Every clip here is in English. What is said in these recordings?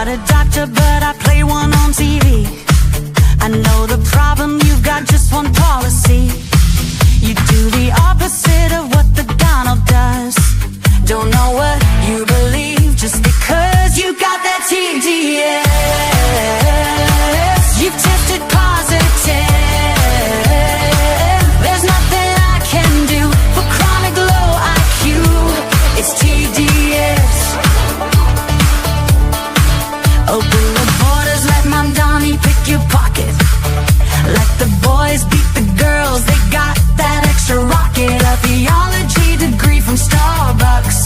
not a doctor, but I play one on TV. I know the problem, you've got just one policy. You do the opposite of what the Donald does. Don't know what you believe just because you got that TDS. You've tested positive. There's nothing I can do for chronic low IQ. It's TDS. Open the borders, let Mom Donnie pick your pocket. Let the boys beat the girls, they got that extra rocket. A theology degree from Starbucks.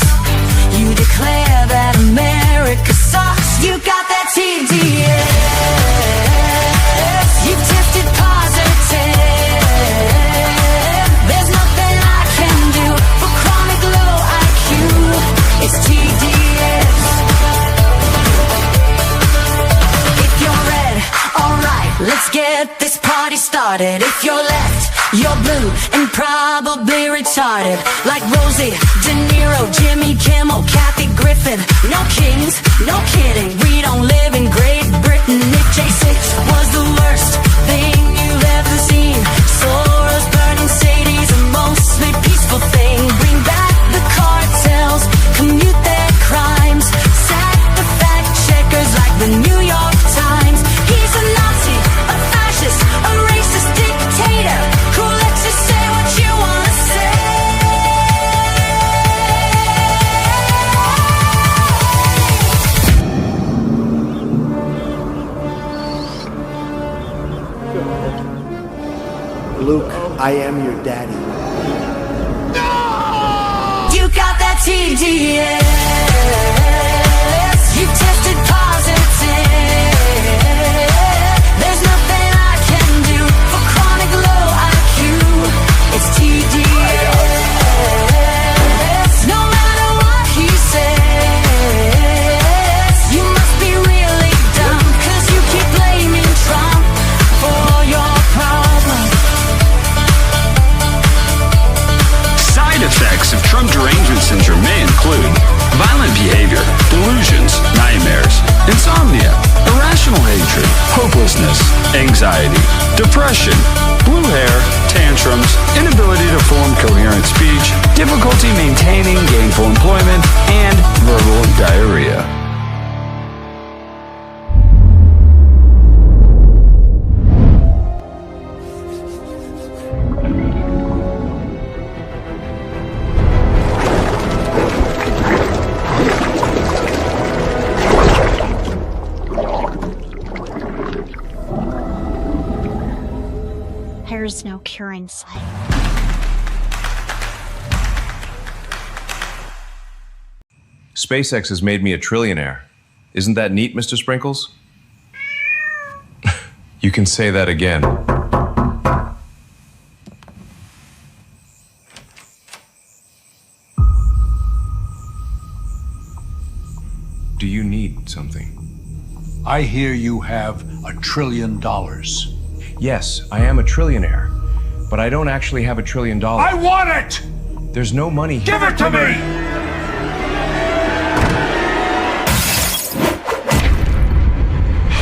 You declare that America sucks. You got that TDS. You tested positive. There's nothing I can do for chronic low IQ. It's TDS. If you're red, alright, let's get this party started. If you're left, you're blue and probably retarded. Like Rosie, De Niro, Jimmy Kimmel, Kathy Griffin. No kings, no kidding, we don't live in Great Britain. If J6 was the worst thing you've ever seen, Soros, burning Sadies, a mostly peaceful thing. Bring back the cartels, commute their crimes, sack the fact checkers like the New York Times. He's a Nazi, a fascist, a racist dictator who lets you say what you wanna say. Luke, I am your daddy. You got that TDS. You tested positive. There's nothing I can do for chronic low IQ. It's TDS. No matter what he says, you must be really dumb, 'cause you keep blaming Trump for your problem. Side effects of Trump derangement syndrome may include violent behavior, delusions, nightmares, insomnia, irrational hatred, hopelessness, anxiety, depression, blue hair, tantrums, inability to form coherent speech, difficulty maintaining gainful employment, and verbal diarrhea. There's no cure in sight. SpaceX has made me a trillionaire. Isn't that neat, Mr. Sprinkles? You can say that again. Do you need something? I hear you have $1 trillion. Yes, I am a trillionaire, but I don't actually have $1 trillion. I want it! There's no money here. Give it to me!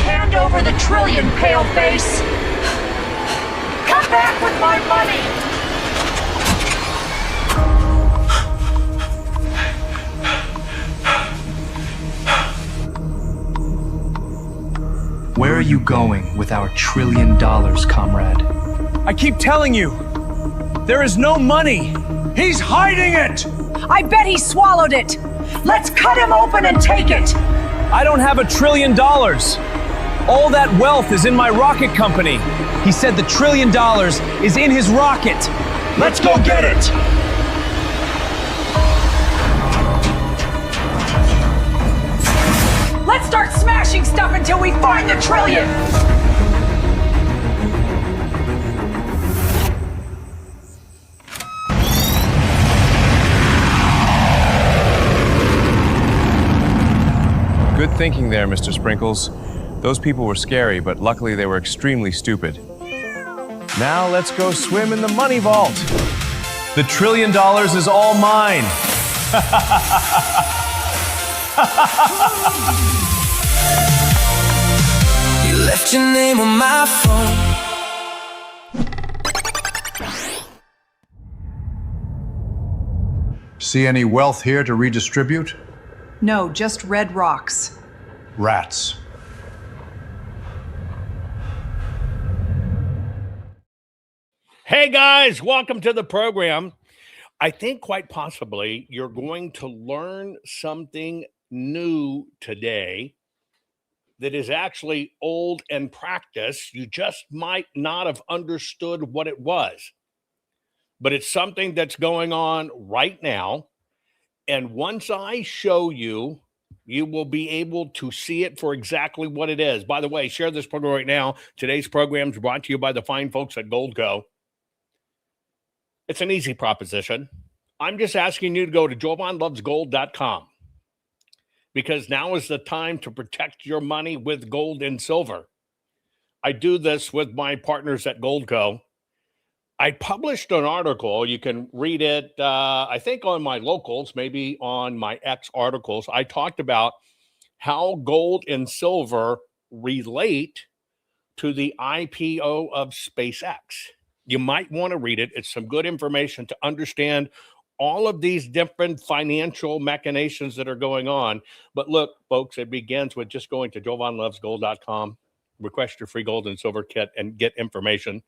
Hand over the trillion, paleface! Come back with my money! Where are you going with our $1 trillion, comrade? I keep telling you, there is no money. He's hiding it! I bet he swallowed it! Let's cut him open and take it! I don't have $1 trillion. All that wealth is in my rocket company. He said the $1 trillion is in his rocket. Let's go get it! Let's start smashing stuff until we find the trillion! Good thinking there, Mr. Sprinkles. Those people were scary, but luckily they were extremely stupid. Now let's go swim in the money vault. The $1 trillion is all mine. left your name on my phone. See any wealth here to redistribute? No, just red rocks. Rats. Hey guys, welcome to the program. I think quite possibly you're going to learn something new today that is actually old and practiced. You just might not have understood what it was, but it's something that's going on right now. And once I show you, you will be able to see it for exactly what it is. By the way, share this program right now. Today's program is brought to you by the fine folks at Goldco. It's an easy proposition. I'm just asking you to go to jovanlovesgold.com because now is the time to protect your money with gold and silver. I do this with my partners at Goldco. I published an article. You can read it, I think, on my locals, maybe on my X articles. I talked about how gold and silver relate to the IPO of SpaceX. You might want to read it. It's some good information to understand all of these different financial machinations that are going on. But look, folks, it begins with just going to jovanlovesgold.com, request your free gold and silver kit, and get information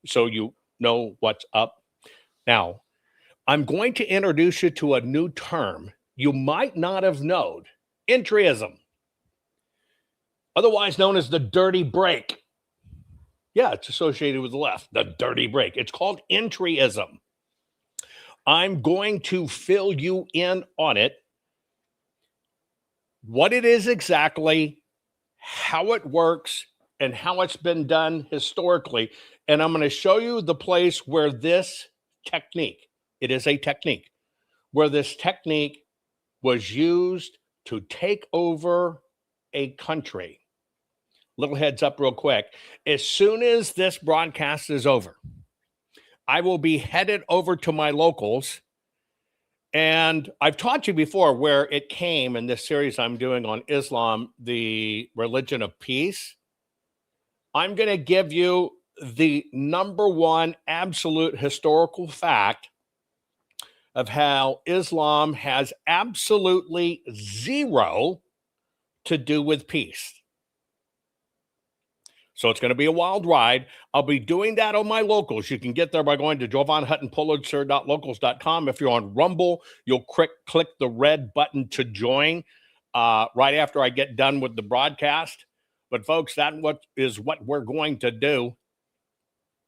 so you know what's up. Now, I'm going to introduce you to a new term you might not have known: entryism, otherwise known as the dirty break. Yeah, it's associated with the left, the dirty break. It's called entryism. I'm going to fill you in on it, what it is exactly, how it works, and how it's been done historically. And I'm going to show you the place where this technique, it is a technique, where this technique was used to take over a country. Little heads up real quick. As soon as this broadcast is over, I will be headed over to my locals. And I've taught you before where it came in this series I'm doing on Islam, the religion of peace. I'm going to give you the number one absolute historical fact of how Islam has absolutely zero to do with peace. So it's going to be a wild ride. I'll be doing that on my locals. You can get there by going to jovanhuttonpulitzer.locals.com. If you're on Rumble, you'll click the red button to join right after I get done with the broadcast. But folks, that is what we're going to do.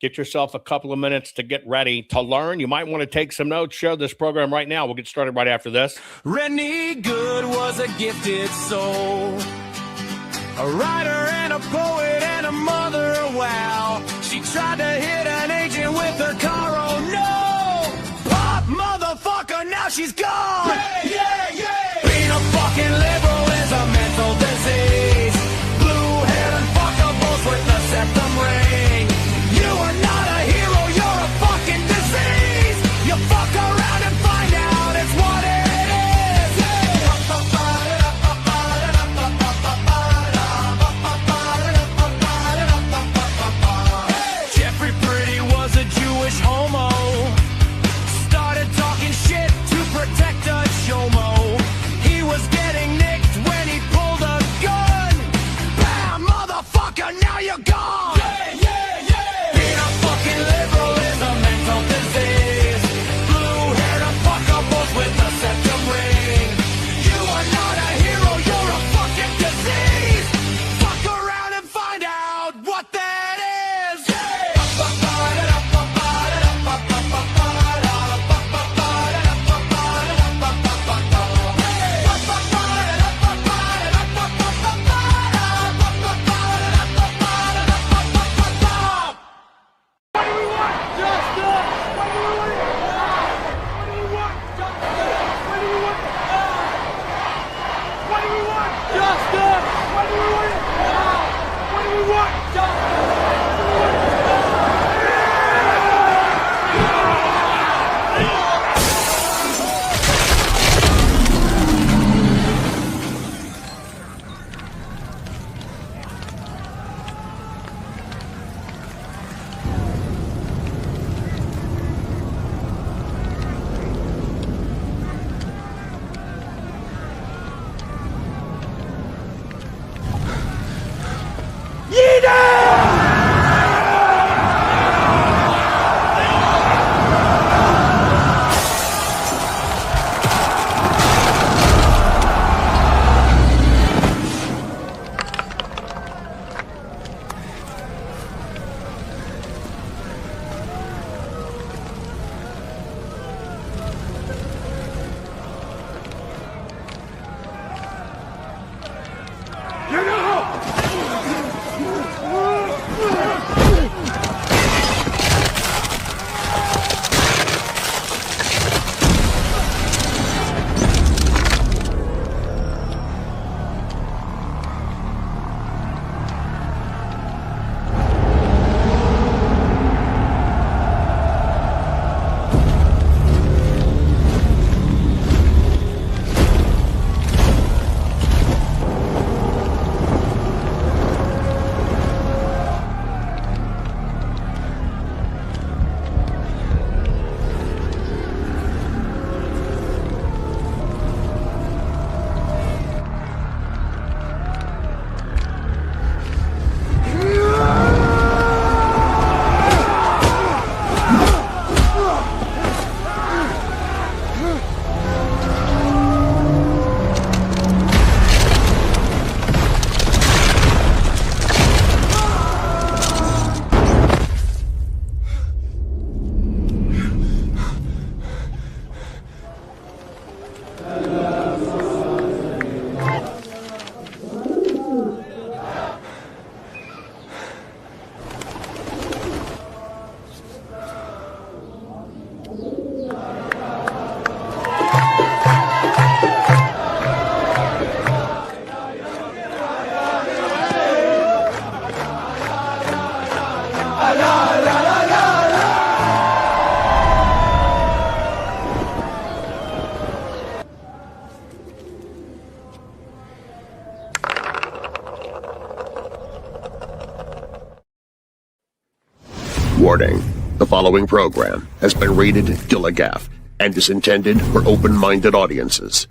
Get yourself a couple of minutes to get ready to learn. You might want to take some notes. Share this program right now. We'll get started right after this. Rennie Good was a gifted soul, a writer and a poet and a mother, wow. She tried to hit an agent with her car, oh no! Pop, motherfucker, now she's gone! Yeah, yeah, yeah! Being a fucking liberal is a mental disease. Blue-haired and fuckables with the septum ring. You are not a hero, you're a fucking disease! You fuck around and find out it's what it is! Homo started talking shit to protect a chomo. He was getting nicked when he pulled a gun. Bam, motherfucker, now you're gone. Yeah, yeah, yeah. Being a fucking liberal is a mental disease. Blue-haired and fuckables with a septum ring. You are not a hero, you're a fucking disease. Fuck around and find out what that is. Warning. The following program has been rated Gilligaff and is intended for open-minded audiences.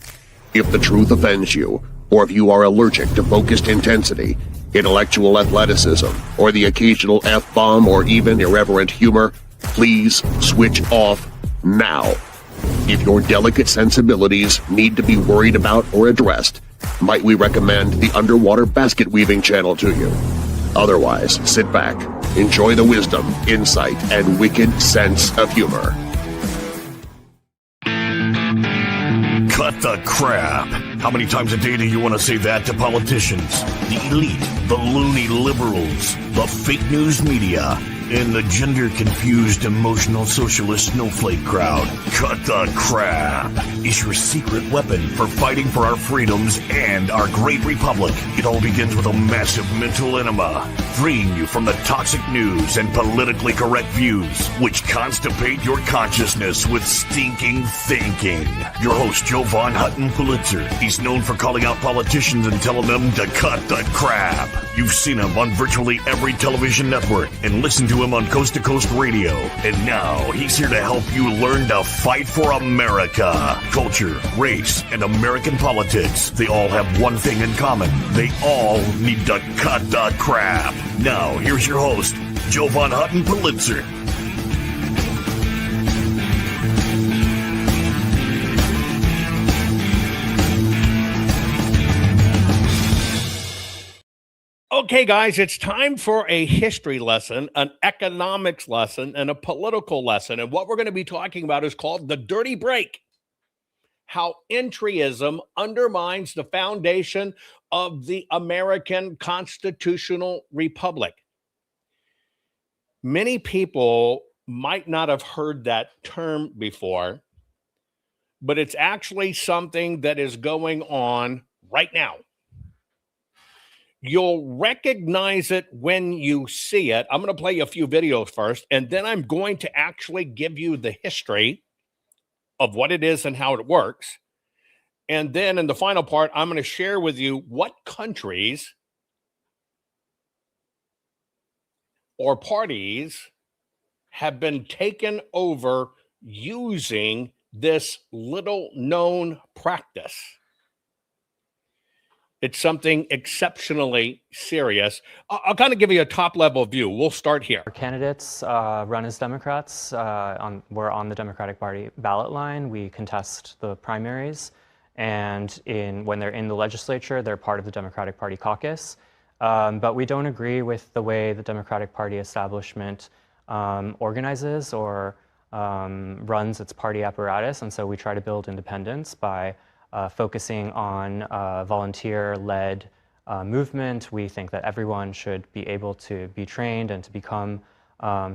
If the truth offends you, or if you are allergic to focused intensity, intellectual athleticism, or the occasional F-bomb or even irreverent humor, please switch off now. If your delicate sensibilities need to be worried about or addressed, might we recommend the Underwater Basket Weaving channel to you? Otherwise, sit back, enjoy the wisdom, insight, and wicked sense of humor. Cut the crap. How many times a day do you want to say that to politicians, the elite, the loony liberals, the fake news media, and the gender-confused, emotional socialist snowflake crowd? Cut the crap is your secret weapon for fighting for our freedoms and our great republic. It all begins with a massive mental enema, freeing you from the toxic news and politically correct views, which constipate your consciousness with stinking thinking. Your host, Jovan Hutton Pulitzer. He's known for calling out politicians and telling them to cut the crap. You've seen him on virtually every television network and listened to him on Coast to Coast Radio. And now he's here to help you learn to fight for America. Culture, race, and American politics. They all have one thing in common. They all need to cut the crap. Now, here's your host, Jovan Hutton Pulitzer. Okay, guys, it's time for a history lesson, an economics lesson, and a political lesson. And what we're going to be talking about is called the dirty break. How entryism undermines the foundation of the American constitutional republic. Many people might not have heard that term before, but it's actually something that is going on right now. You'll recognize it when you see it. I'm going to play you a few videos first, and then I'm going to actually give you the history of what it is and how it works. And then in the final part, I'm going to share with you what countries or parties have been taken over using this little known practice. It's something exceptionally serious. I'll kind of give you a top level view. We'll start here. Our candidates run as Democrats. We're on the Democratic Party ballot line. We contest the primaries. And when they're in the legislature, they're part of the Democratic Party caucus. But we don't agree with the way the Democratic Party establishment organizes or runs its party apparatus. And so we try to build independence by focusing on volunteer-led movement. We think that everyone should be able to be trained and to become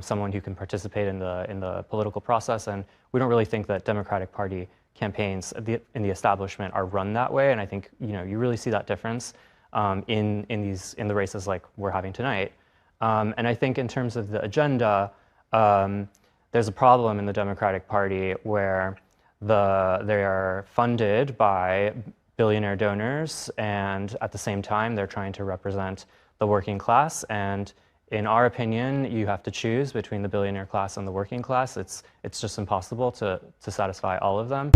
someone who can participate in the political process. And we don't really think that Democratic Party campaigns in the establishment are run that way. And I think you really see that difference in the races like we're having tonight. And I think in terms of the agenda, there's a problem in the Democratic Party where they are funded by billionaire donors, and at the same time, they're trying to represent the working class. And in our opinion, you have to choose between the billionaire class and the working class. It's just impossible to satisfy all of them.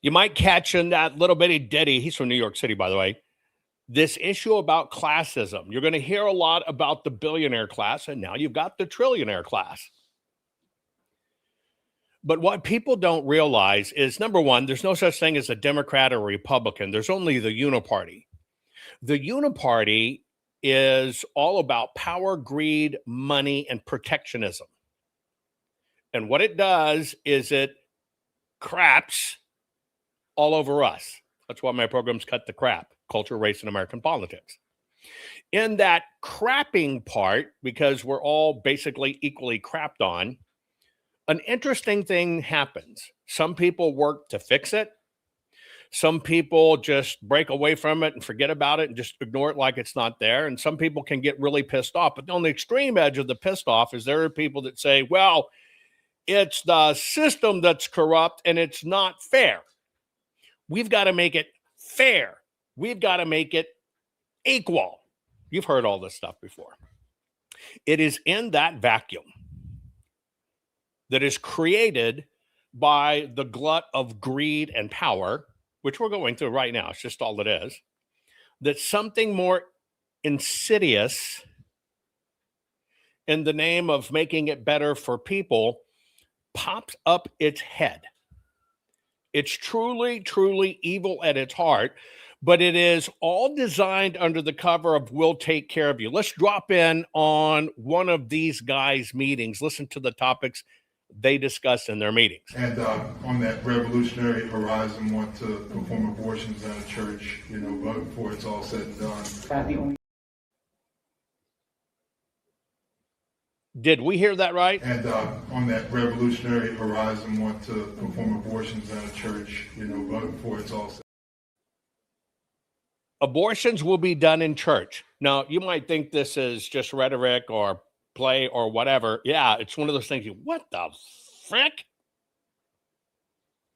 You might catch in that little bitty ditty, he's from New York City, by the way, this issue about classism. You're going to hear a lot about the billionaire class, and now you've got the trillionaire class. But what people don't realize is, number one, there's no such thing as a Democrat or Republican. There's only the uniparty. The uniparty is all about power, greed, money, and protectionism. And what it does is it craps all over us. That's why my program's Cut the Crap, Culture, Race, and American Politics. In that crapping part, because we're all basically equally crapped on, an interesting thing happens. Some people work to fix it. Some people just break away from it and forget about it and just ignore it like it's not there. And some people can get really pissed off. But on the extreme edge of the pissed off is there are people that say, well, it's the system that's corrupt and it's not fair. We've got to make it fair. We've got to make it equal. You've heard all this stuff before. It is in that vacuum that is created by the glut of greed and power, which we're going through right now. It's just all it is. That something more insidious in the name of making it better for people pops up its head. It's truly, truly evil at its heart, but it is all designed under the cover of we'll take care of you. Let's drop in on one of these guys' meetings. Listen to the topics they discuss in their meetings. And on that revolutionary horizon, want to perform abortions at a church, but before it's all said and done. Did we hear that right? And on that revolutionary horizon, want to perform abortions at a church, but before it's all said. Abortions will be done in church. Now, you might think this is just rhetoric or play or whatever. Yeah, it's one of those things. What the frick?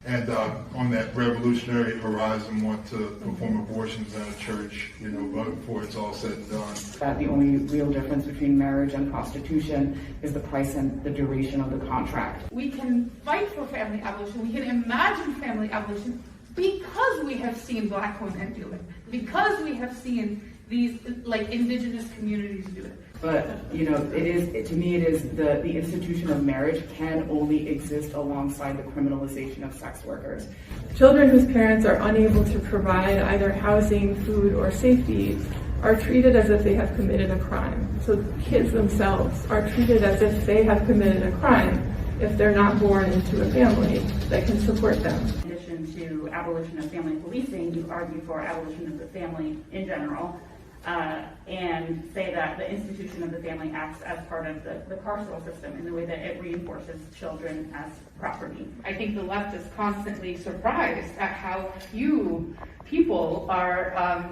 And on that revolutionary horizon, want to perform abortions at a church, but before it's all said and done. The only real difference between marriage and prostitution is the price and the duration of the contract. We can fight for family abolition. We can imagine family abolition because we have seen Black women do it, because we have seen these indigenous communities do it. But to me it is the institution of marriage can only exist alongside the criminalization of sex workers. Children whose parents are unable to provide either housing, food, or safety are treated as if they have committed a crime. So kids themselves are treated as if they have committed a crime if they're not born into a family that can support them. In addition to abolition of family policing, you argue for abolition of the family in general. And say that the institution of the family acts as part of the carceral system in the way that it reinforces children as property. I think the left is constantly surprised at how few people are,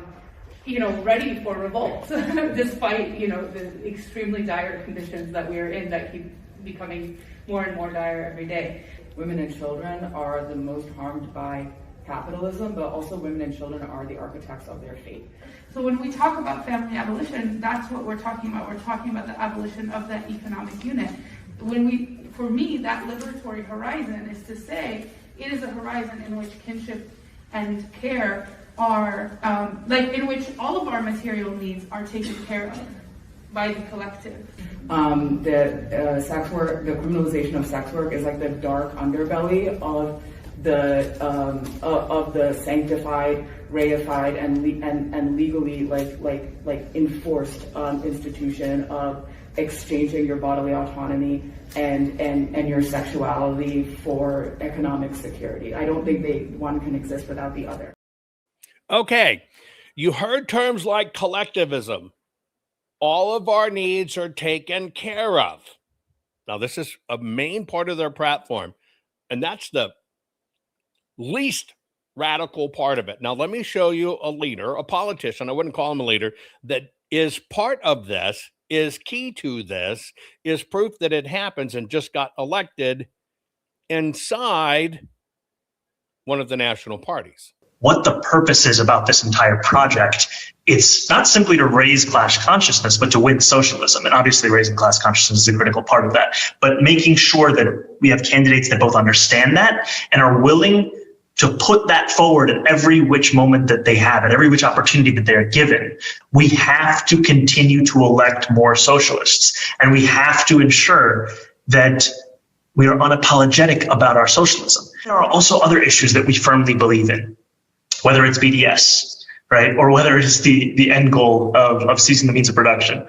ready for revolt, despite, the extremely dire conditions that we are in that keep becoming more and more dire every day. Women and children are the most harmed by capitalism, but also women and children are the architects of their fate. So when we talk about family abolition, that's what we're talking about. We're talking about the abolition of that economic unit. For me, that liberatory horizon is to say it is a horizon in which kinship and care are, in which all of our material needs are taken care of by the collective. Sex work, the criminalization of sex work is like the dark underbelly of the sanctified, reified, and legally enforced institution of exchanging your bodily autonomy and your sexuality for economic security. I don't think one can exist without the other. Okay, you heard terms like collectivism. All of our needs are taken care of. Now, this is a main part of their platform, and that's the least radical part of it. Now, let me show you a leader, a politician, I wouldn't call him a leader, that is part of this, is key to this, is proof that it happens and just got elected inside one of the national parties. What the purpose is about this entire project, it's not simply to raise class consciousness, but to win socialism. And obviously raising class consciousness is a critical part of that. But making sure that we have candidates that both understand that and are willing to put that forward at every which moment that they have, at every which opportunity that they're given. We have to continue to elect more socialists. And we have to ensure that we are unapologetic about our socialism. There are also other issues that we firmly believe in, whether it's BDS, right, or whether it's the end goal of ceasing the means of production,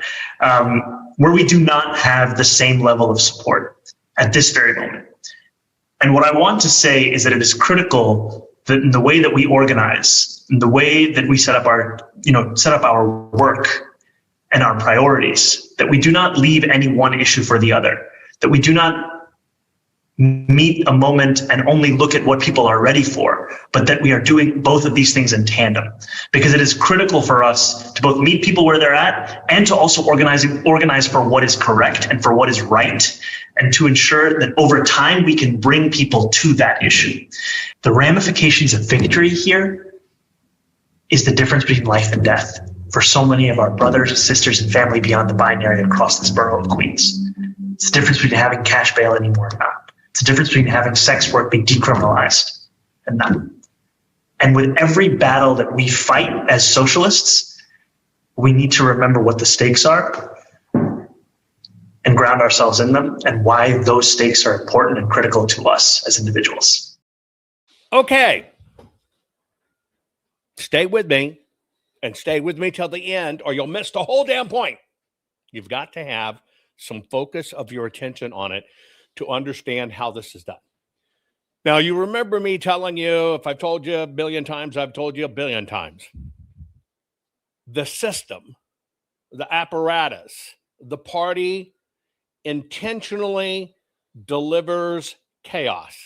where we do not have the same level of support at this very moment. And what I want to say is that it is critical that in the way that we organize, in the way that we set up our work and our priorities, that we do not leave any one issue for the other, that we do not meet a moment and only look at what people are ready for, but that we are doing both of these things in tandem. Because it is critical for us to both meet people where they're at and to also organize for what is correct and for what is right, and to ensure that over time we can bring people to that issue. The ramifications of victory here is the difference between life and death for so many of our brothers, sisters, and family beyond the binary across this borough of Queens. It's the difference between having cash bail anymore or not. It's the difference between having sex work be decriminalized and not. And with every battle that we fight as socialists, we need to remember what the stakes are and ground ourselves in them and why those stakes are important and critical to us as individuals. Okay. Stay with me, and stay with me till the end, or you'll miss the whole damn point. You've got to have some focus of your attention on it to understand how this is done. Now, you remember me telling you, if I've told you a billion times, I've told you a billion times. The system, the apparatus, the party intentionally delivers chaos.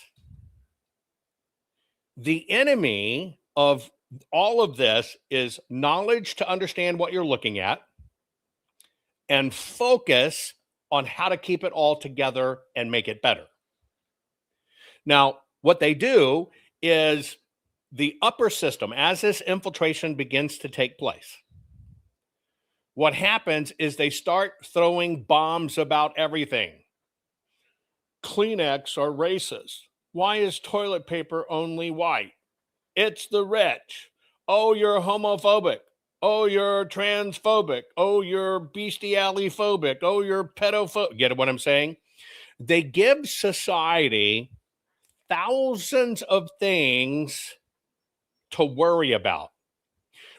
The enemy of all of this is knowledge to understand what you're looking at and focus on how to keep it all together and make it better. Now, what they do is the upper system, as this infiltration begins to take place, what happens is they start throwing bombs about everything. Kleenex are racist. Why is toilet paper only white? It's the rich. Oh, you're homophobic. Oh, you're transphobic. Oh, you're bestiality phobic. Oh, you're pedophobic. Get what I'm saying? They give society thousands of things to worry about.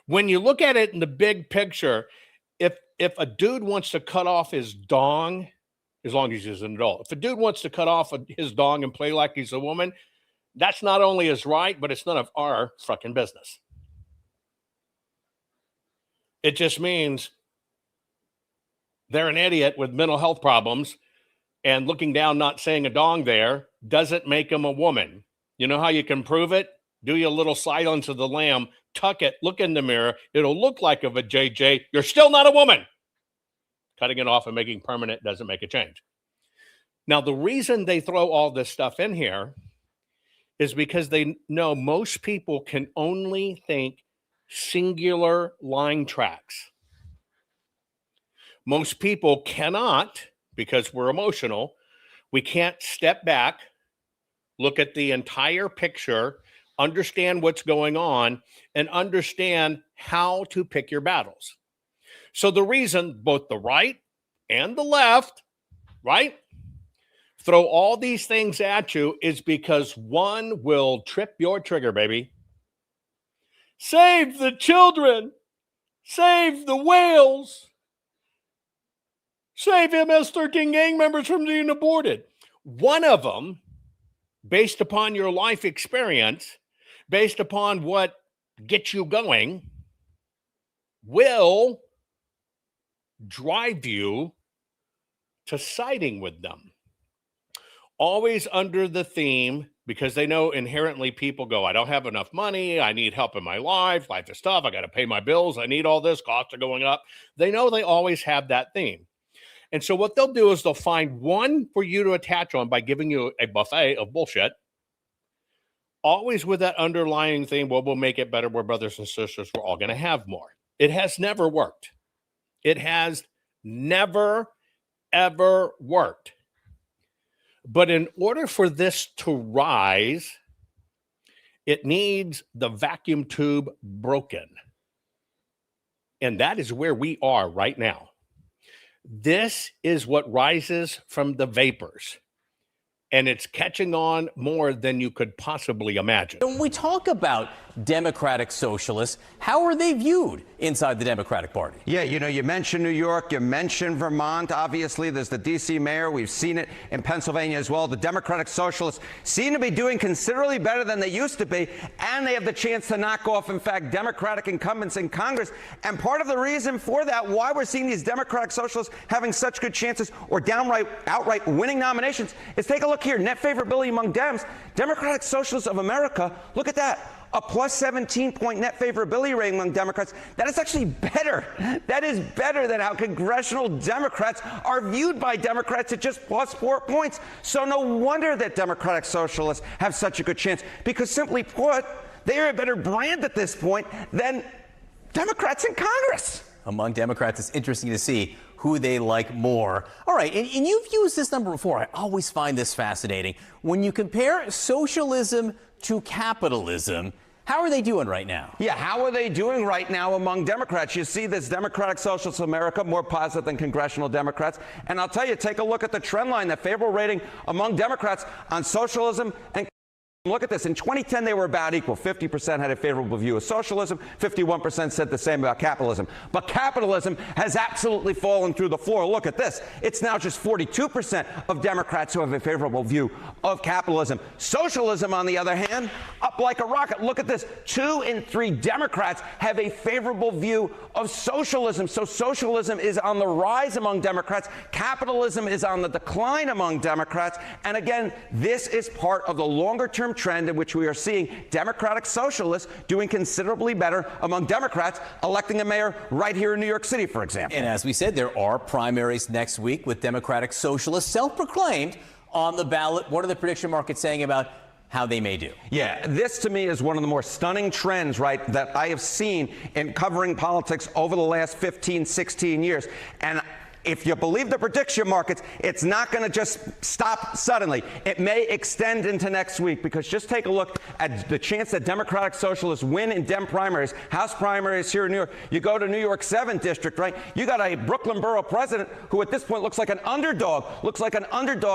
When you look at it in the big picture, if a dude wants to cut off his dong, as long as he's an adult, if a dude wants to cut off his dong and play like he's a woman, that's not only his right, but it's none of our fucking business. It just means they're an idiot with mental health problems, and looking down, not saying a dong there, doesn't make them a woman. You know how you can prove it? Do you a little Silence of the Lamb, tuck it, look in the mirror. It'll look like a JJ. You're still not a woman. Cutting it off and making permanent doesn't make a change. Now, the reason they throw all this stuff in here is because they know most people can only think singular line tracks. Most people cannot, because we're emotional, we can't step back, look at the entire picture, understand what's going on, and understand how to pick your battles. So the reason both the right and the left, right, throw all these things at you is because one will trip your trigger, baby. Save the children. Save the whales. Save MS-13 gang members from being aborted. One of them, based upon your life experience, based upon what gets you going, will drive you to siding with them. Always under the theme, because they know inherently people go, I don't have enough money, I need help in my life is tough, I got to pay my bills, I need all this, costs are going up. They know they always have that theme. And so what they'll do is they'll find one for you to attach on by giving you a buffet of bullshit, always with that underlying theme, well, we'll make it better, we're brothers and sisters, we're all going to have more. It has never worked. It has never, ever worked. But in order for this to rise, it needs the vacuum tube broken. And that is where we are right now. This is what rises from the vapors. And it's catching on more than you could possibly imagine. When we talk about democratic socialists. How are they viewed inside the Democratic Party? Yeah, you know, you mentioned New York, you mentioned Vermont. Obviously, there's the D.C. mayor. We've seen it in Pennsylvania as well. The Democratic Socialists seem to be doing considerably better than they used to be, and they have the chance to knock off, in fact, Democratic incumbents in Congress. And part of the reason for that, why we're seeing these Democratic Socialists having such good chances or outright winning nominations, is take a look here. Net favorability among Dems. Democratic Socialists of America, look at that. A plus 17-point net favorability rating among Democrats. That is actually better. That is better than how congressional Democrats are viewed by Democrats at just plus 4 points. So no wonder that Democratic Socialists have such a good chance, because simply put, they are a better brand at this point than Democrats in Congress. Among Democrats, it's interesting to see who they like more. All right, and you've used this number before. I always find this fascinating. When you compare socialism to capitalism, how are they doing right now? Yeah, how are they doing right now among Democrats? You see this Democratic Socialists of America more positive than congressional Democrats. And I'll tell you, take a look at the trend line, the favorable rating among Democrats on socialism and look at this. In 2010, they were about equal. 50% had a favorable view of socialism. 51% said the same about capitalism. But capitalism has absolutely fallen through the floor. Look at this. It's now just 42% of Democrats who have a favorable view of capitalism. Socialism, on the other hand, up like a rocket. Look at this. 2 in 3 Democrats have a favorable view of socialism. So socialism is on the rise among Democrats. Capitalism is on the decline among Democrats. And again, this is part of the longer-term trend in which we are seeing Democratic Socialists doing considerably better among Democrats, electing a mayor right here in New York City, for example. And as we said, there are primaries next week with Democratic Socialists, self-proclaimed, on the ballot. What are the prediction markets saying about how they may do? Yeah, this to me is one of the more stunning trends, right, that I have seen in covering politics over the last 15, 16 years. And if you believe the prediction markets, it's not going to just stop suddenly. It may extend into next week, because just take a look at the chance that Democratic Socialists win in Dem primaries, House primaries here in New York. You go to New York 7th District, right? You got a Brooklyn Borough president who at this point looks like an underdog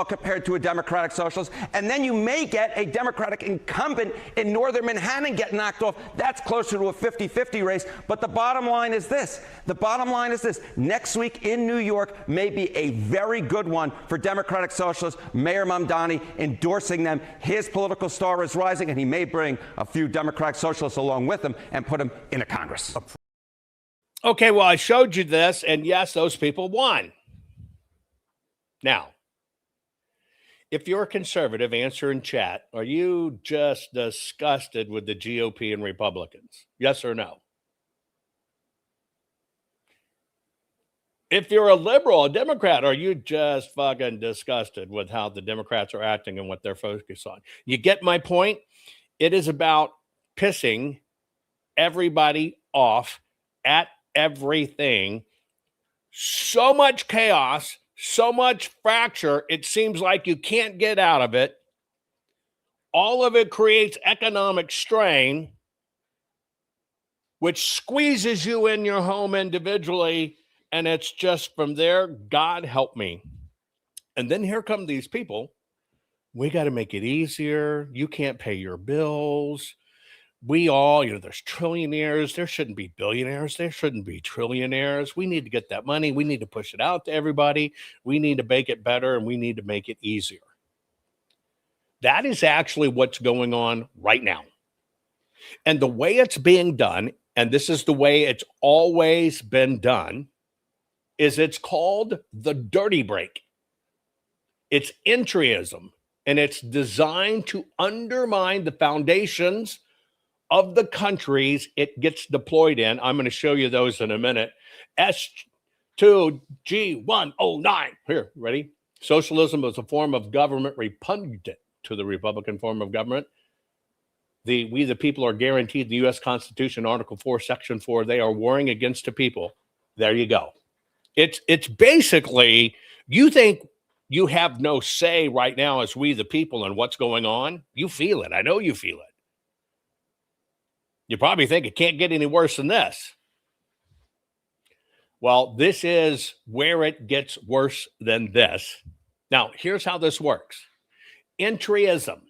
compared to a Democratic Socialist. And then you may get a Democratic incumbent in Northern Manhattan get knocked off. That's closer to a 50-50 race. But the bottom line is this. Next week in New York may be a very good one for Democratic Socialists. Mayor Mamdani endorsing them. His political star is rising, and he may bring a few Democratic Socialists along with him and put them in a Congress. Okay, well, I showed you this, and yes, those people won. Now, if you're a conservative, answer in chat. Are you just disgusted with the GOP and Republicans? Yes or no? If you're a liberal, a Democrat, are you just fucking disgusted with how the Democrats are acting and what they're focused on? You get my point? It is about pissing everybody off at everything. So much chaos, so much fracture, it seems like you can't get out of it. All of it creates economic strain, which squeezes you in your home individually. And it's just from there, God help me. And then here come these people. We got to make it easier. You can't pay your bills. We all, there's trillionaires. There shouldn't be billionaires. There shouldn't be trillionaires. We need to get that money. We need to push it out to everybody. We need to make it better, and we need to make it easier. That is actually what's going on right now. And the way it's being done, and this is the way it's always been done, is it's called the dirty break. It's entryism, and it's designed to undermine the foundations of the countries it gets deployed in. I'm going to show you those in a minute. S2G109. Here, ready? Socialism is a form of government repugnant to the Republican form of government. We the people are guaranteed the U.S. Constitution, Article 4, Section 4. They are warring against the people. There you go. It's basically, you think you have no say right now as we the people and what's going on. You feel it. I know you feel it. You probably think it can't get any worse than this. Well, this is where it gets worse than this. Now, here's how this works. Entryism.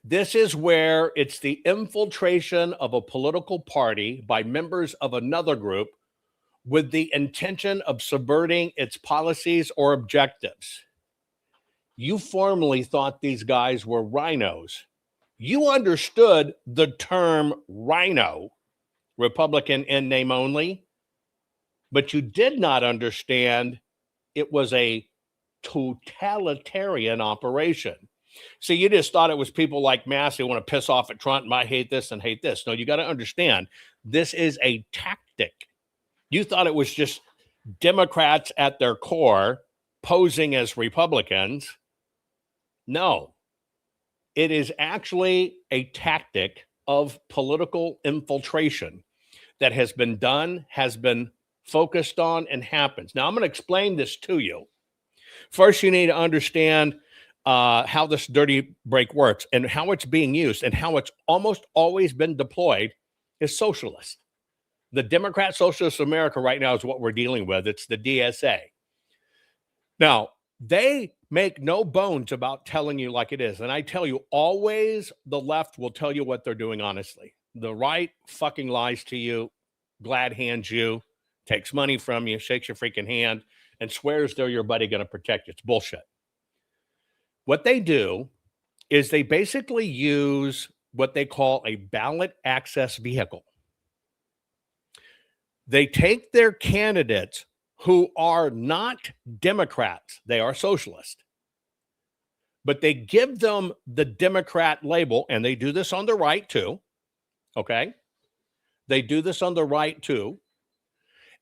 This is where it's the infiltration of a political party by members of another group with the intention of subverting its policies or objectives. You formerly thought these guys were rhinos. You understood the term rhino, Republican in name only, but you did not understand it was a totalitarian operation. See, you just thought it was people like Massey want to piss off at Trump and I hate this and hate this. No, you got to understand, this is a tactic. You thought it was just Democrats at their core posing as Republicans. No, it is actually a tactic of political infiltration that has been done, has been focused on, and happens. Now, I'm going to explain this to you. First, you need to understand how this dirty break works and how it's being used and how it's almost always been deployed is socialist. The Democrat Socialist America right now is what we're dealing with. It's the DSA. Now, they make no bones about telling you like it is. And I tell you, always the left will tell you what they're doing honestly. The right fucking lies to you, glad hands you, takes money from you, shakes your freaking hand, and swears they're your buddy going to protect you. It's bullshit. What they do is they basically use what they call a ballot access vehicle. They take their candidates who are not Democrats, they are socialist, but they give them the Democrat label, and they do this on the right too, okay? They do this on the right too.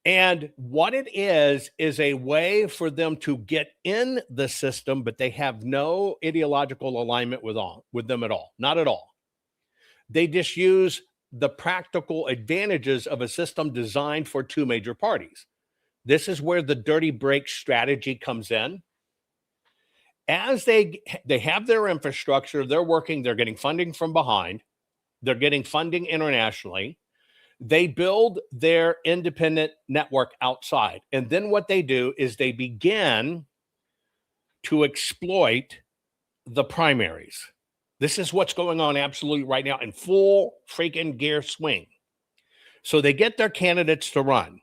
And what it is a way for them to get in the system, but they have no ideological alignment with them at all, not at all. They just use the practical advantages of a system designed for two major parties. This is where the dirty break strategy comes in. As they have their infrastructure, they're working, they're getting funding from behind, they're getting funding internationally. They build their independent network outside. And then what they do is they begin to exploit the primaries. This is what's going on absolutely right now in full freaking gear swing. So they get their candidates to run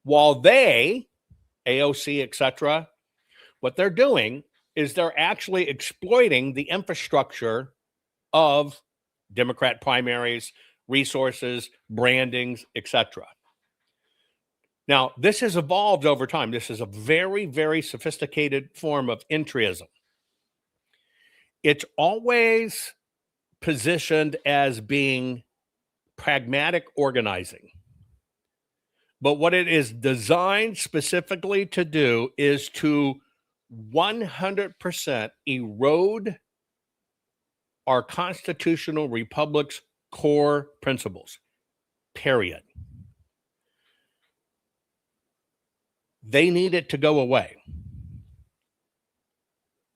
while they, AOC, etc., what they're doing is they're actually exploiting the infrastructure of Democrat primaries, resources, brandings, etc. Now, this has evolved over time. This is a very, very sophisticated form of entryism. It's always positioned as being pragmatic organizing. But what it is designed specifically to do is to 100% erode our constitutional republic's core principles, period. They need it to go away.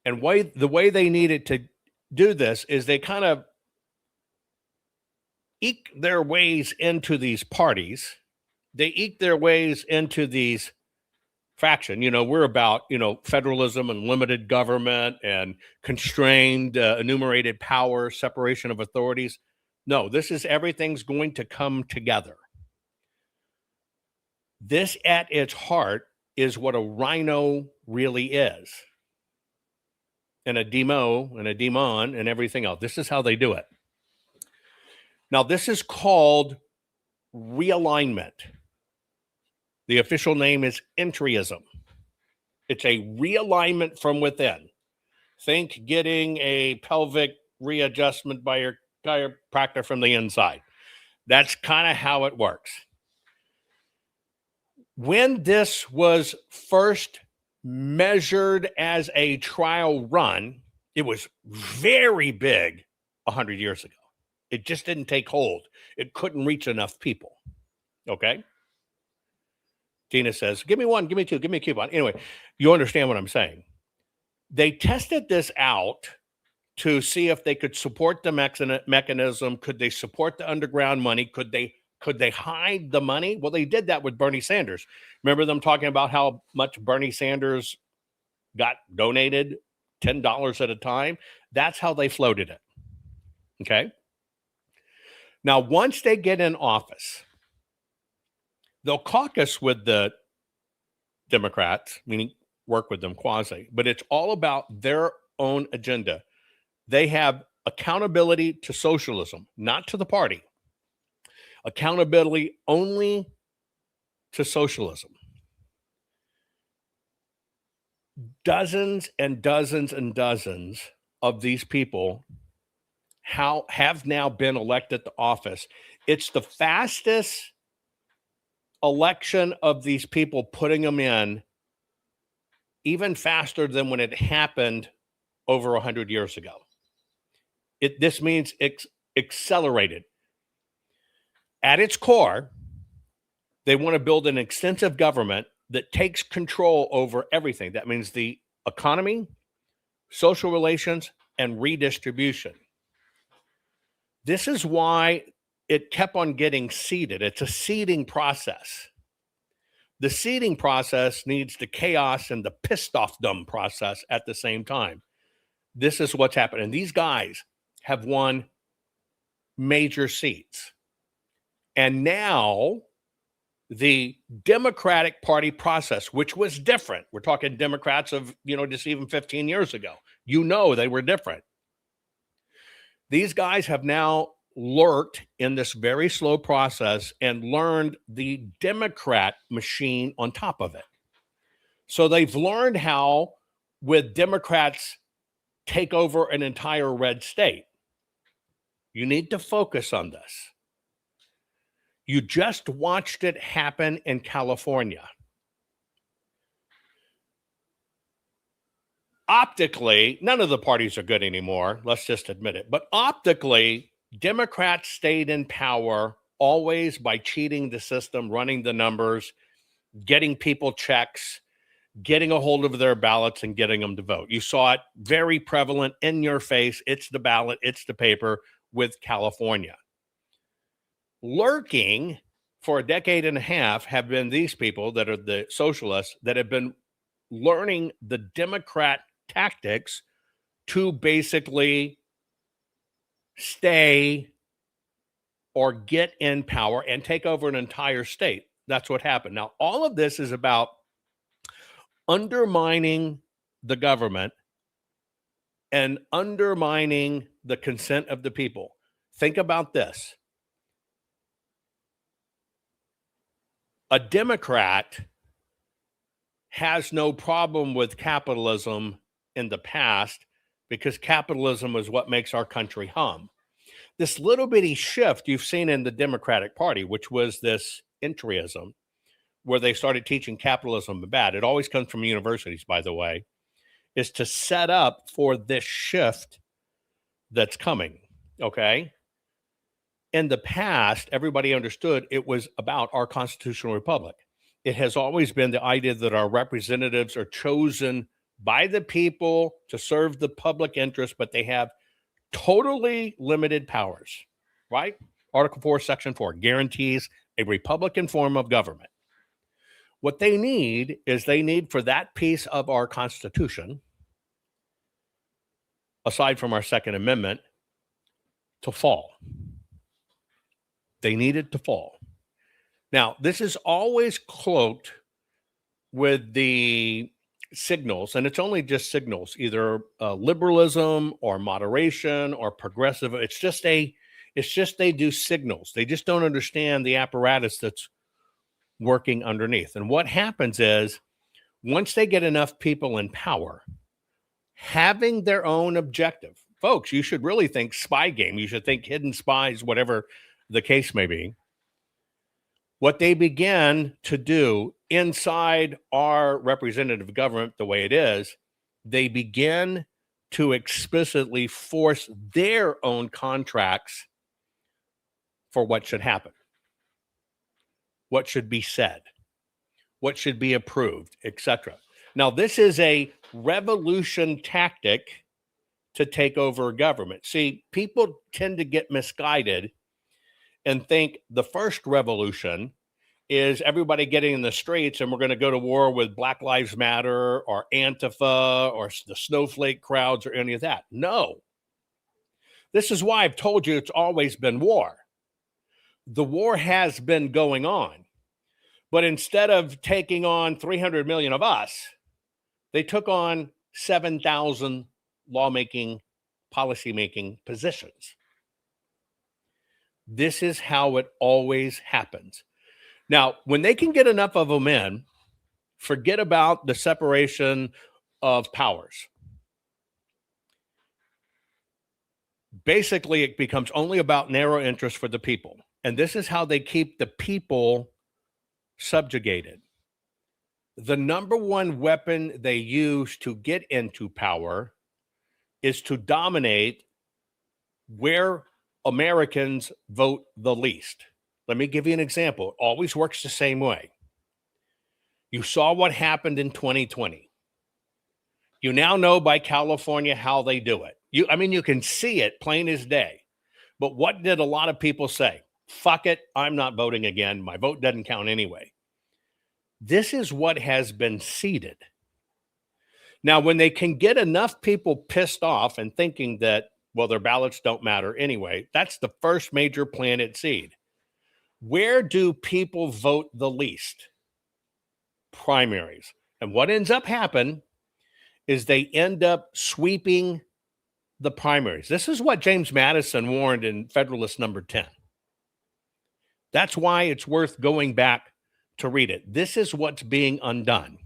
And the way they need it to do this is they kind of eke their ways into these parties. They eke their ways into these factions. You know, we're about, federalism and limited government and constrained, enumerated power, separation of authorities. No, this is everything's going to come together. This at its heart is what a rhino really is. And a demo and a demon and everything else. This is how they do it. Now, this is called realignment. The official name is entryism. It's a realignment from within. Think getting a pelvic readjustment by your chiropractor from the inside. That's kind of how it works. When this was first measured as a trial run, it was very big 100 years ago. It just didn't take hold. It couldn't reach enough people. Okay? Gina says, give me one, give me two, give me a coupon. Anyway, you understand what I'm saying. They tested this out to see if they could support the mechanism. Could they support the underground money? Could they hide the money? Well, they did that with Bernie Sanders. Remember them talking about how much Bernie Sanders got donated, $10 at a time? That's how they floated it. Okay. Now, once they get in office, they'll caucus with the Democrats, meaning work with them quasi, but it's all about their own agenda. They have accountability to socialism, not to the party. Accountability only to socialism. Dozens and dozens and dozens of these people have now been elected to office. It's the fastest election of these people, putting them in even faster than when it happened over 100 years ago. This means accelerated. At its core, they want to build an extensive government that takes control over everything. That means the economy, social relations, and redistribution. This is why it kept on getting seeded. It's a seeding process. The seeding process needs the chaos and the pissed off dumb process at the same time. This is what's happening. These guys have won major seats. And now the Democratic Party process, which was different. We're talking Democrats of, just even 15 years ago. They were different. These guys have now lurked in this very slow process and learned the Democrat machine on top of it. So they've learned how, with Democrats, take over an entire red state. You need to focus on this. You just watched it happen in California. Optically, none of the parties are good anymore. Let's just admit it. But optically, Democrats stayed in power always by cheating the system, running the numbers, getting people checks, getting a hold of their ballots and getting them to vote. You saw it very prevalent in your face. It's the ballot, it's the paper with California. Lurking for a decade and a half have been these people that are the socialists that have been learning the Democrat tactics to basically stay or get in power and take over an entire state. That's what happened. Now, all of this is about undermining the government and undermining the consent of the people. Think about this. A Democrat has no problem with capitalism in the past because capitalism is what makes our country hum. This little bitty shift you've seen in the Democratic Party, which was this entryism, where they started teaching capitalism bad. It always comes from universities, by the way, is to set up for this shift that's coming, okay? In the past, everybody understood it was about our constitutional republic. It has always been the idea that our representatives are chosen by the people to serve the public interest, but they have totally limited powers, right? Article 4, Section 4 guarantees a Republican form of government. What they need is for that piece of our Constitution, aside from our Second Amendment, to fall. They need it to fall. Now, this is always cloaked with the signals, and it's only just signals, either liberalism or moderation or progressive. It's just they do signals. They just don't understand the apparatus that's working underneath. And what happens is, once they get enough people in power, having their own objective, folks, you should really think spy game. You should think hidden spies, whatever the case may be. What they begin to do inside our representative government, the way it is, they begin to explicitly force their own contracts for what should happen, what should be said, what should be approved, etc. Now, this is a revolution tactic to take over government. See, people tend to get misguided and think the first revolution is everybody getting in the streets and we're going to go to war with Black Lives Matter or Antifa or the snowflake crowds or any of that. No. This is why I've told you it's always been war. The war has been going on. But instead of taking on 300 million of us, they took on 7,000 lawmaking, policymaking positions. This is how it always happens. Now, when they can get enough of them in, forget about the separation of powers. Basically, it becomes only about narrow interest for the people. And this is how they keep the people subjugated. The number one weapon they use to get into power is to dominate where Americans vote the least. Let me give you an example. It always works the same way. You saw what happened in 2020. You now know by California how they do it. You can see it plain as day. But what did a lot of people say? Fuck it, I'm not voting again. My vote doesn't count anyway. This is what has been seeded. Now, when they can get enough people pissed off and thinking that, well, their ballots don't matter anyway, that's the first major planted seed. Where do people vote the least? Primaries. And what ends up happening is they end up sweeping the primaries. This is what James Madison warned in Federalist number 10. That's why it's worth going back to read it. This is what's being undone.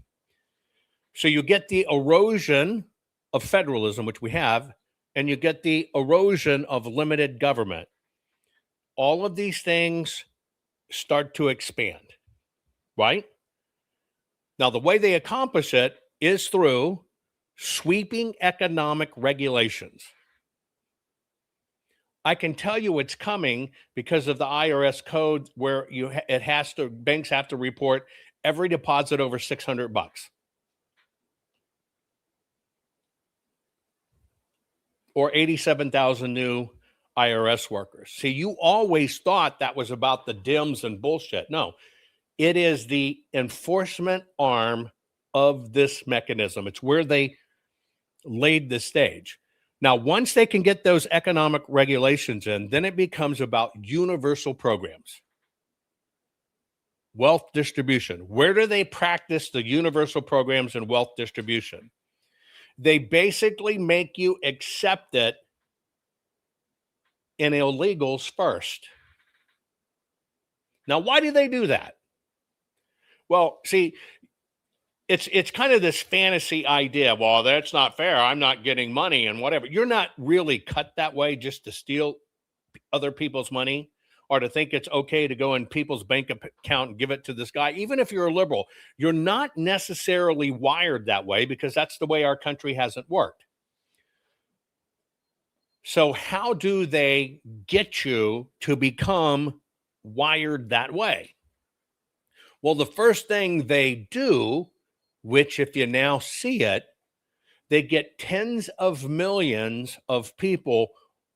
So you get the erosion of federalism, which we have, and you get the erosion of limited government. All of these things start to expand, right? Now, the way they accomplish it is through sweeping economic regulations. I can tell you it's coming because of the IRS code where banks have to report every deposit over $600. Or 87,000 new IRS workers. See, you always thought that was about the Dems and bullshit. No, it is the enforcement arm of this mechanism. It's where they laid the stage. Now, once they can get those economic regulations in, then it becomes about universal programs. Wealth distribution. Where do they practice the universal programs and wealth distribution? They basically make you accept it in illegals first. Now, why do they do that? Well, see, it's kind of this fantasy idea. Well, that's not fair. I'm not getting money and whatever. You're not really cut that way just to steal other people's money or to think it's okay to go in people's bank account and give it to this guy. Even if you're a liberal, you're not necessarily wired that way because that's the way our country hasn't worked. So how do they get you to become wired that way? Well, the first thing they do, which if you now see it, they get tens of millions of people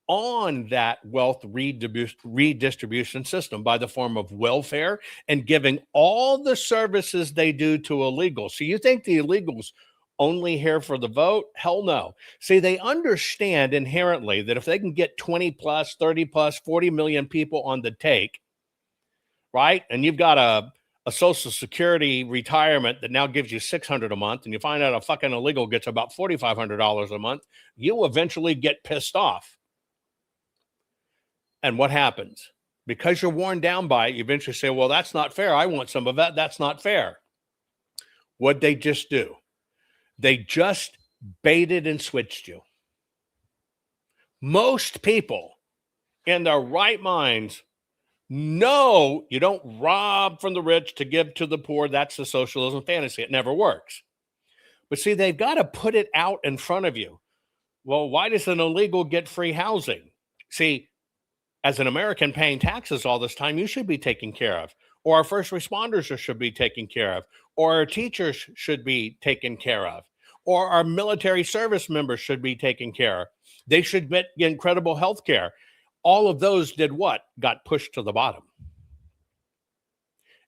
on that wealth redistribution system by the form of welfare and giving all the services they do to illegals. So you think the illegals only here for the vote? Hell no. See, they understand inherently that if they can get 20 plus, 30 plus, 40 million people on the take, right? And you've got a Social Security retirement that now gives you $600 a month, and you find out a fucking illegal gets about $4,500 a month, you eventually get pissed off. And what happens? Because you're worn down by it, you eventually say, well, that's not fair. I want some of that. That's not fair. What'd they just do? They just baited and switched you. Most people in their right minds know you don't rob from the rich to give to the poor. That's the socialism fantasy. It never works. But see, they've got to put it out in front of you. Well, why does an illegal get free housing? See, as an American paying taxes all this time, you should be taken care of. Or our first responders should be taken care of. Or our teachers should be taken care of. Or our military service members should be taken care of. They should get incredible health care. All of those did what? Got pushed to the bottom.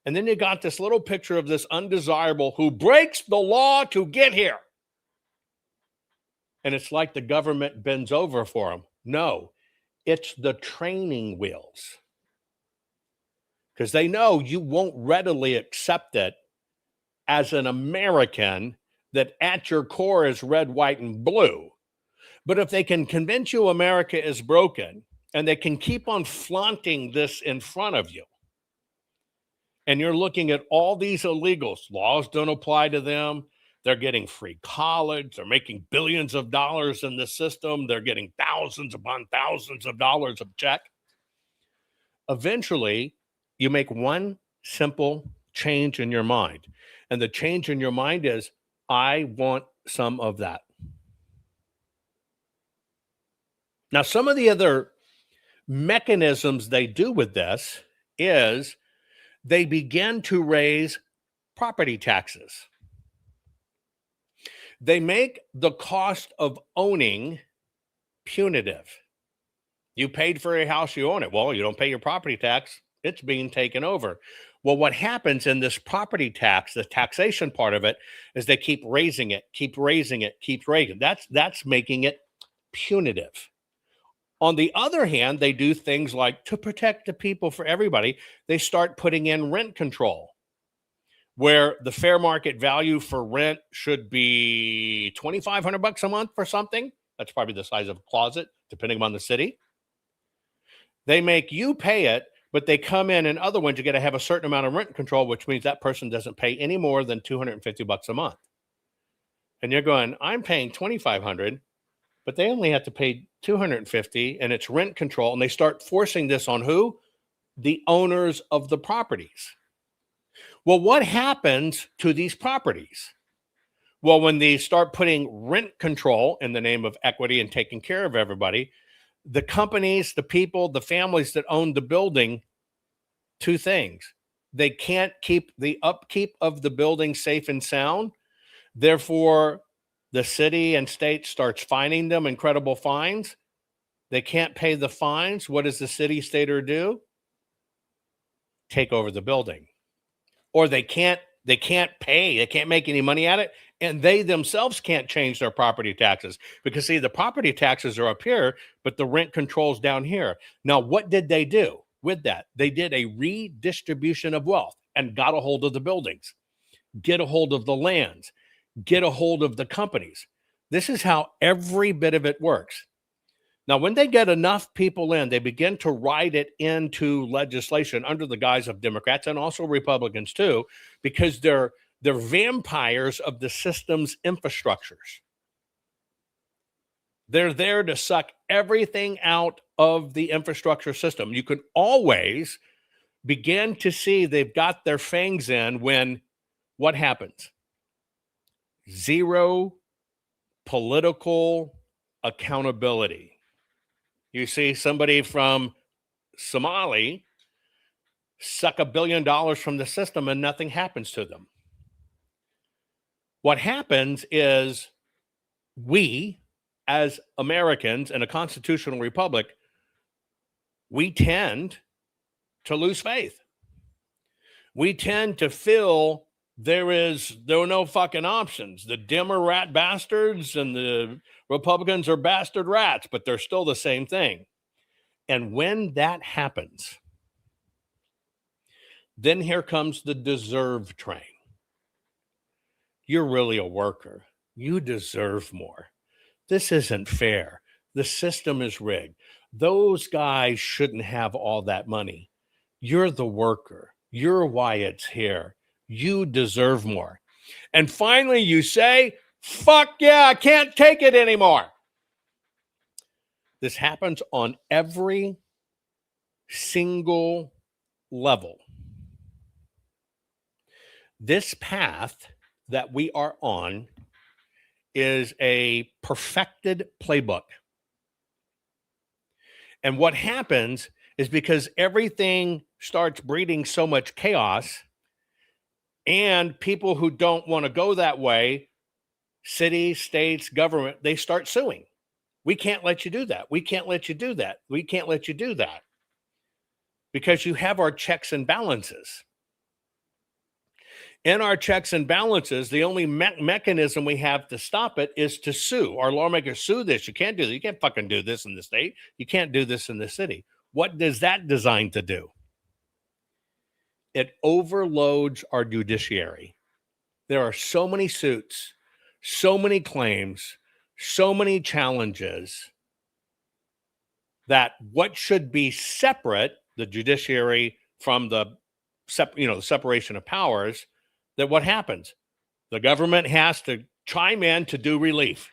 And then you got this little picture of this undesirable who breaks the law to get here. And it's like the government bends over for him. No, It's the training wheels. Because they know you won't readily accept it as an American that at your core is red, white, and blue. But if they can convince you America is broken and they can keep on flaunting this in front of you, and you're looking at all these illegals, laws don't apply to them. They're getting free college. They're making billions of dollars in the system. They're getting thousands upon thousands of dollars of check. Eventually, you make one simple change in your mind. And the change in your mind is, I want some of that. Now, some of the other mechanisms they do with this is they begin to raise property taxes. They make the cost of owning punitive. You paid for a house, you own it. Well, you don't pay your property tax, it's being taken over. Well, what happens in this property tax, the taxation part of it, is they keep raising it, keep raising it, keep raising it. That's making it punitive. On the other hand, they do things like, to protect the people, for everybody, they start putting in rent control, where the fair market value for rent should be $2,500 a month for something. That's probably the size of a closet, depending on the city. They make you pay it, but they come in other ones, you got to have a certain amount of rent control, which means that person doesn't pay any more than $250 a month. And you're going, I'm paying $2,500, but they only have to pay $250, and it's rent control. And they start forcing this on who? The owners of the properties. Well, what happens to these properties? Well, when they start putting rent control in the name of equity and taking care of everybody, the companies, the people, the families that own the building, two things. They can't keep the upkeep of the building safe and sound. Therefore, the city and state starts fining them incredible fines. They can't pay the fines. What does the city, state, or do? Take over the building. Or they can't pay. They can't make any money at it. And they themselves can't change their property taxes. Because, see, the property taxes are up here, but the rent control's down here. Now, what did they do with that? They did a redistribution of wealth and got a hold of the buildings, get a hold of the lands, get a hold of the companies. This is how every bit of it works. Now, when they get enough people in, they begin to write it into legislation under the guise of Democrats and also Republicans too, because they're vampires of the system's infrastructures. They're there to suck everything out of the infrastructure system. You can always begin to see they've got their fangs in when what happens? Zero political accountability. You see somebody from Somali suck $1 billion from the system and nothing happens to them. What happens is we, as Americans in a constitutional republic, we tend to lose faith. We tend to feel there are no fucking options. The Dem are rat bastards and the Republicans are bastard rats, but they're still the same thing. And when that happens, then here comes the deserve train. You're really a worker. You deserve more. This isn't fair. The system is rigged. Those guys shouldn't have all that money. You're the worker. You're why it's here. You deserve more. And finally, you say, fuck yeah, I can't take it anymore. This happens on every single level. This path that we are on is a perfected playbook. And what happens is because everything starts breeding so much chaos, and people who don't want to go that way, cities, states, government, they start suing. We can't let you do that. We can't let you do that. We can't let you do that. Because you have our checks and balances. in our checks and balances, the only mechanism we have to stop it is to sue. Our lawmakers sue this. You can't do this. You can't fucking do this in the state. You can't do this in the city. What is that designed to do? It overloads our judiciary. There are so many suits, so many claims, so many challenges that what should be separate, the judiciary from the separation of powers, that what happens? The government has to chime in to do relief,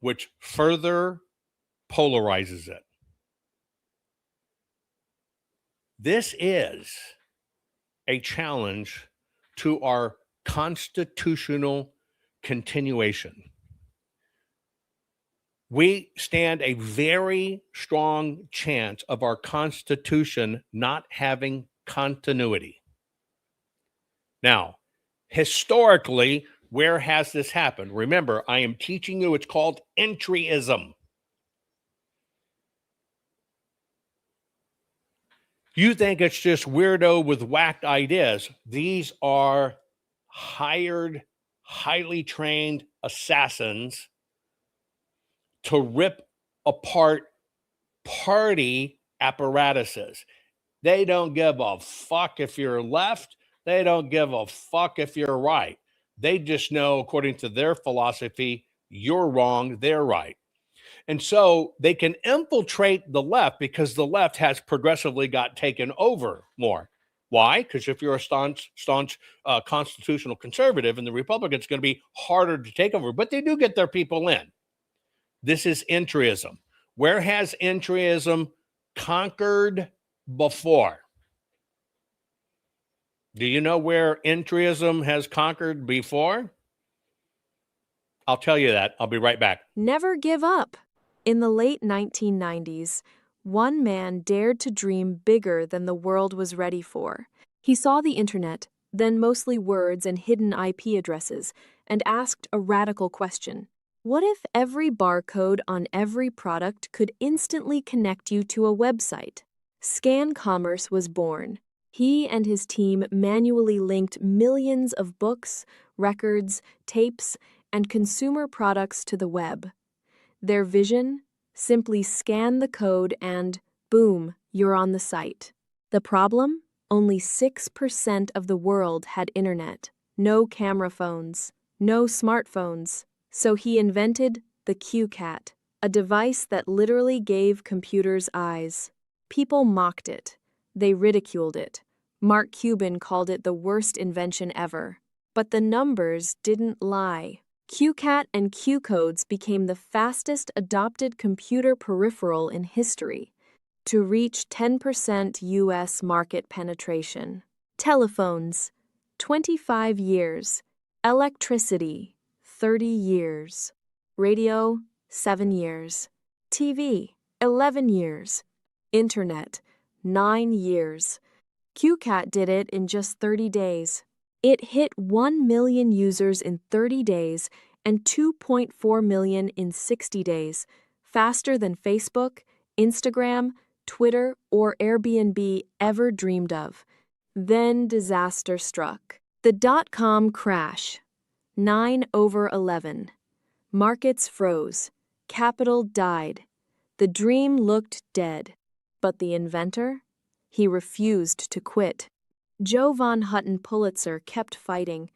which further polarizes it. This is a challenge to our constitutional continuation. We stand a very strong chance of our Constitution not having continuity. Now, historically, where has this happened? Remember, I am teaching you, it's called entryism. You think it's just weirdo with whacked ideas. These are hired, highly trained assassins to rip apart party apparatuses. They don't give a fuck if you're left. They don't give a fuck if you're right. They just know, according to their philosophy, you're wrong, they're right. And so they can infiltrate the left because the left has progressively got taken over more. Why? Because if you're a staunch constitutional conservative, and the Republicans, going to be harder to take over, but they do get their people in. This is entryism. Where has entryism conquered before? Do you know where entryism has conquered before? I'll tell you that. I'll be right back. Never give up. In the late 1990s, one man dared to dream bigger than the world was ready for. He saw the internet, then mostly words and hidden IP addresses, and asked a radical question. What if every barcode on every product could instantly connect you to a website? Scan Commerce was born. He and his team manually linked millions of books, records, tapes, and consumer products to the web. Their vision? Simply scan the code and, boom, you're on the site. The problem? Only 6% of the world had internet. No camera phones. No smartphones. So he invented the QCat, a device that literally gave computers eyes. People mocked it. They ridiculed it. Mark Cuban called it the worst invention ever. But the numbers didn't lie. QCat and Q-codes became the fastest adopted computer peripheral in history, to reach 10% U.S. market penetration. Telephones, 25 years. Electricity, 30 years. Radio, 7 years. TV, 11 years. Internet, 9 years. QCat did it in just 30 days. It hit 1 million users in 30 days and 2.4 million in 60 days, faster than Facebook, Instagram, Twitter, or Airbnb ever dreamed of. Then disaster struck. The dot-com crash. 9/11. Markets froze. Capital died. The dream looked dead. But the inventor? He refused to quit. Jovan Hutton Pulitzer kept fighting.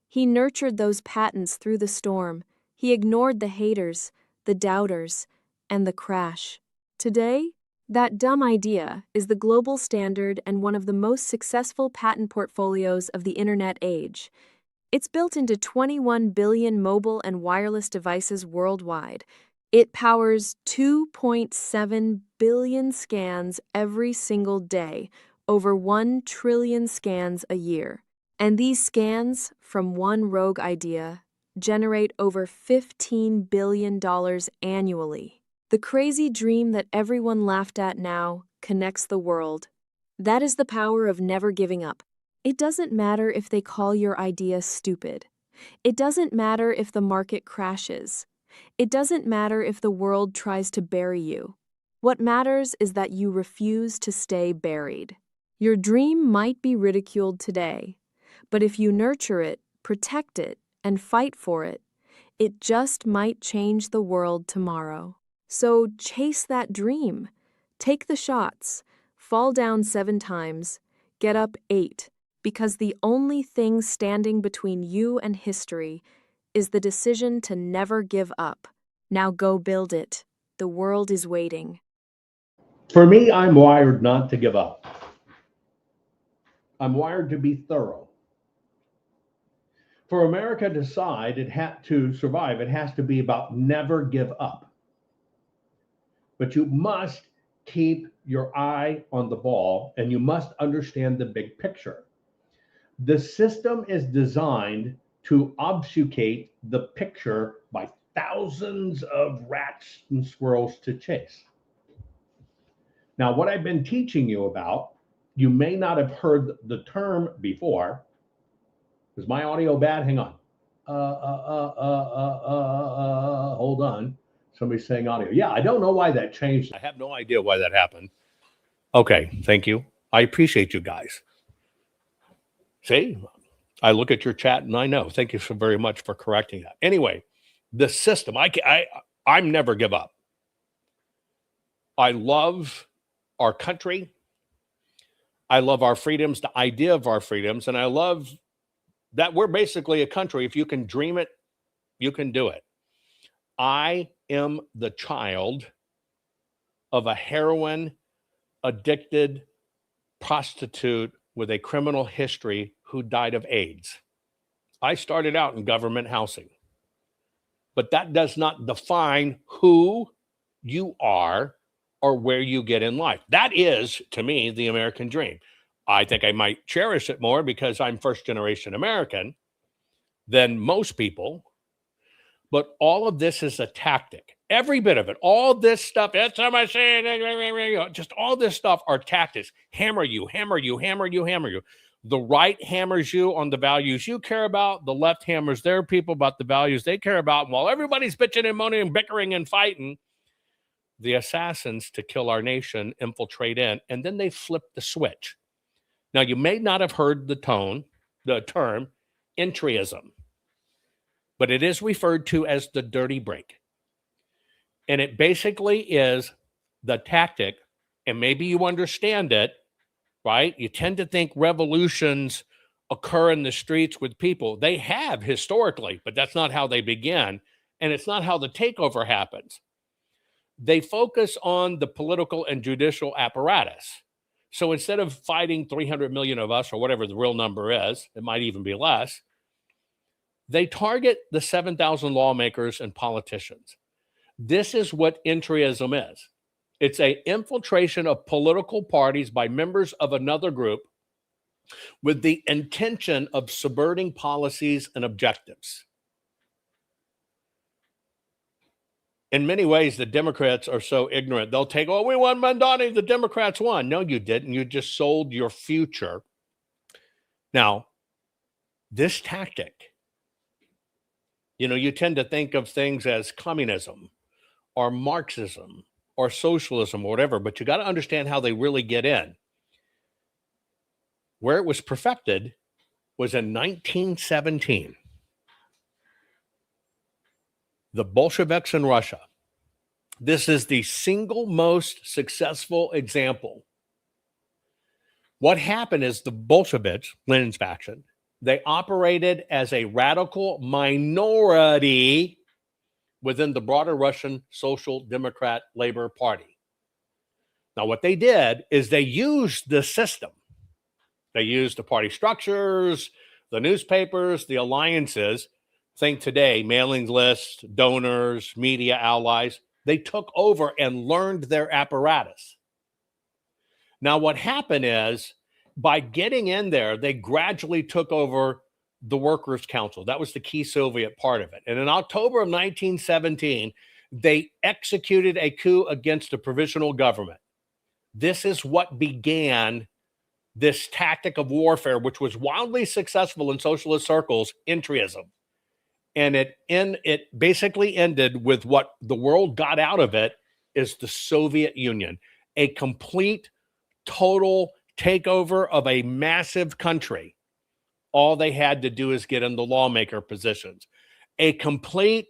He nurtured those patents through the storm. He ignored the haters, the doubters, and the crash. Today, that dumb idea is the global standard and one of the most successful patent portfolios of the internet age. It's built into 21 billion mobile and wireless devices worldwide. It powers 2.7 billion scans every single day, over 1 trillion scans a year. And these scans, from one rogue idea, generate over $15 billion annually. The crazy dream that everyone laughed at now connects the world. That is the power of never giving up. It doesn't matter if they call your idea stupid. It doesn't matter if the market crashes. It doesn't matter if the world tries to bury you. What matters is that you refuse to stay buried. Your dream might be ridiculed today, But if you nurture it, protect it, and fight for it, it just might change the world tomorrow. So chase that dream. Take the shots. Fall down 7 times. Get up 8. Because the only thing standing between you and history is the decision to never give up. Now go build it. The world is waiting. For me, I'm wired not to give up. I'm wired to be thorough. For America to survive, it has to be about never give up. But you must keep your eye on the ball, and you must understand the big picture. The system is designed to obfuscate the picture by thousands of rats and squirrels to chase. Now, what I've been teaching you about, you may not have heard the term before. Is my audio bad? Hang on. Hold on. Somebody's saying audio. Yeah, I don't know why that changed. I have no idea why that happened. Okay, thank you. I appreciate you guys. See, I look at your chat and I know. Thank you so very much for correcting that. Anyway, the system, I'm never give up. I love our country. I love our freedoms, the idea of our freedoms, and I love that we're basically a country. If you can dream it, you can do it. I am the child of a heroin addicted prostitute with a criminal history who died of AIDS. I started out in government housing, but that does not define who you are or where you get in life. That is, to me, the American dream. I think I might cherish it more because I'm first generation American than most people. But all of this is a tactic. Every bit of it, all this stuff, that's how I say, just all this stuff are tactics. Hammer you, hammer you, hammer you, hammer you. The right hammers you on the values you care about. The left hammers their people about the values they care about. And while everybody's bitching and moaning and bickering and fighting, the assassins to kill our nation infiltrate in, and then they flip the switch. Now, you may not have heard the term entryism, but it is referred to as the dirty break. And it basically is the tactic, and maybe you understand it, right? You tend to think revolutions occur in the streets with people. They have historically, but that's not how they begin, and it's not how the takeover happens. They focus on the political and judicial apparatus. So instead of fighting 300 million of us, or whatever the real number is, it might even be less, they target the 7,000 lawmakers and politicians. This is what entryism is. It's an infiltration of political parties by members of another group with the intention of subverting policies and objectives. In many ways, the Democrats are so ignorant. They'll take, oh, we won Mandani, the Democrats won. No, you didn't. You just sold your future. Now, this tactic, you tend to think of things as communism or Marxism or socialism or whatever, but you got to understand how they really get in. Where it was perfected was in 1917. The Bolsheviks in Russia. This is the single most successful example. What happened is the Bolsheviks, Lenin's faction, they operated as a radical minority within the broader Russian Social Democrat Labor Party. Now, what they did is they used the system. They used the party structures, the newspapers, the alliances. Think today, mailing lists, donors, media allies. They took over and learned their apparatus. Now, what happened is, by getting in there, they gradually took over the Workers' Council. That was the key Soviet part of it. And in October of 1917, they executed a coup against the provisional government. This is what began this tactic of warfare, which was wildly successful in socialist circles, entryism. And it basically ended with what the world got out of it is the Soviet Union, a complete, total takeover of a massive country all they had to do is get in the lawmaker positions. A complete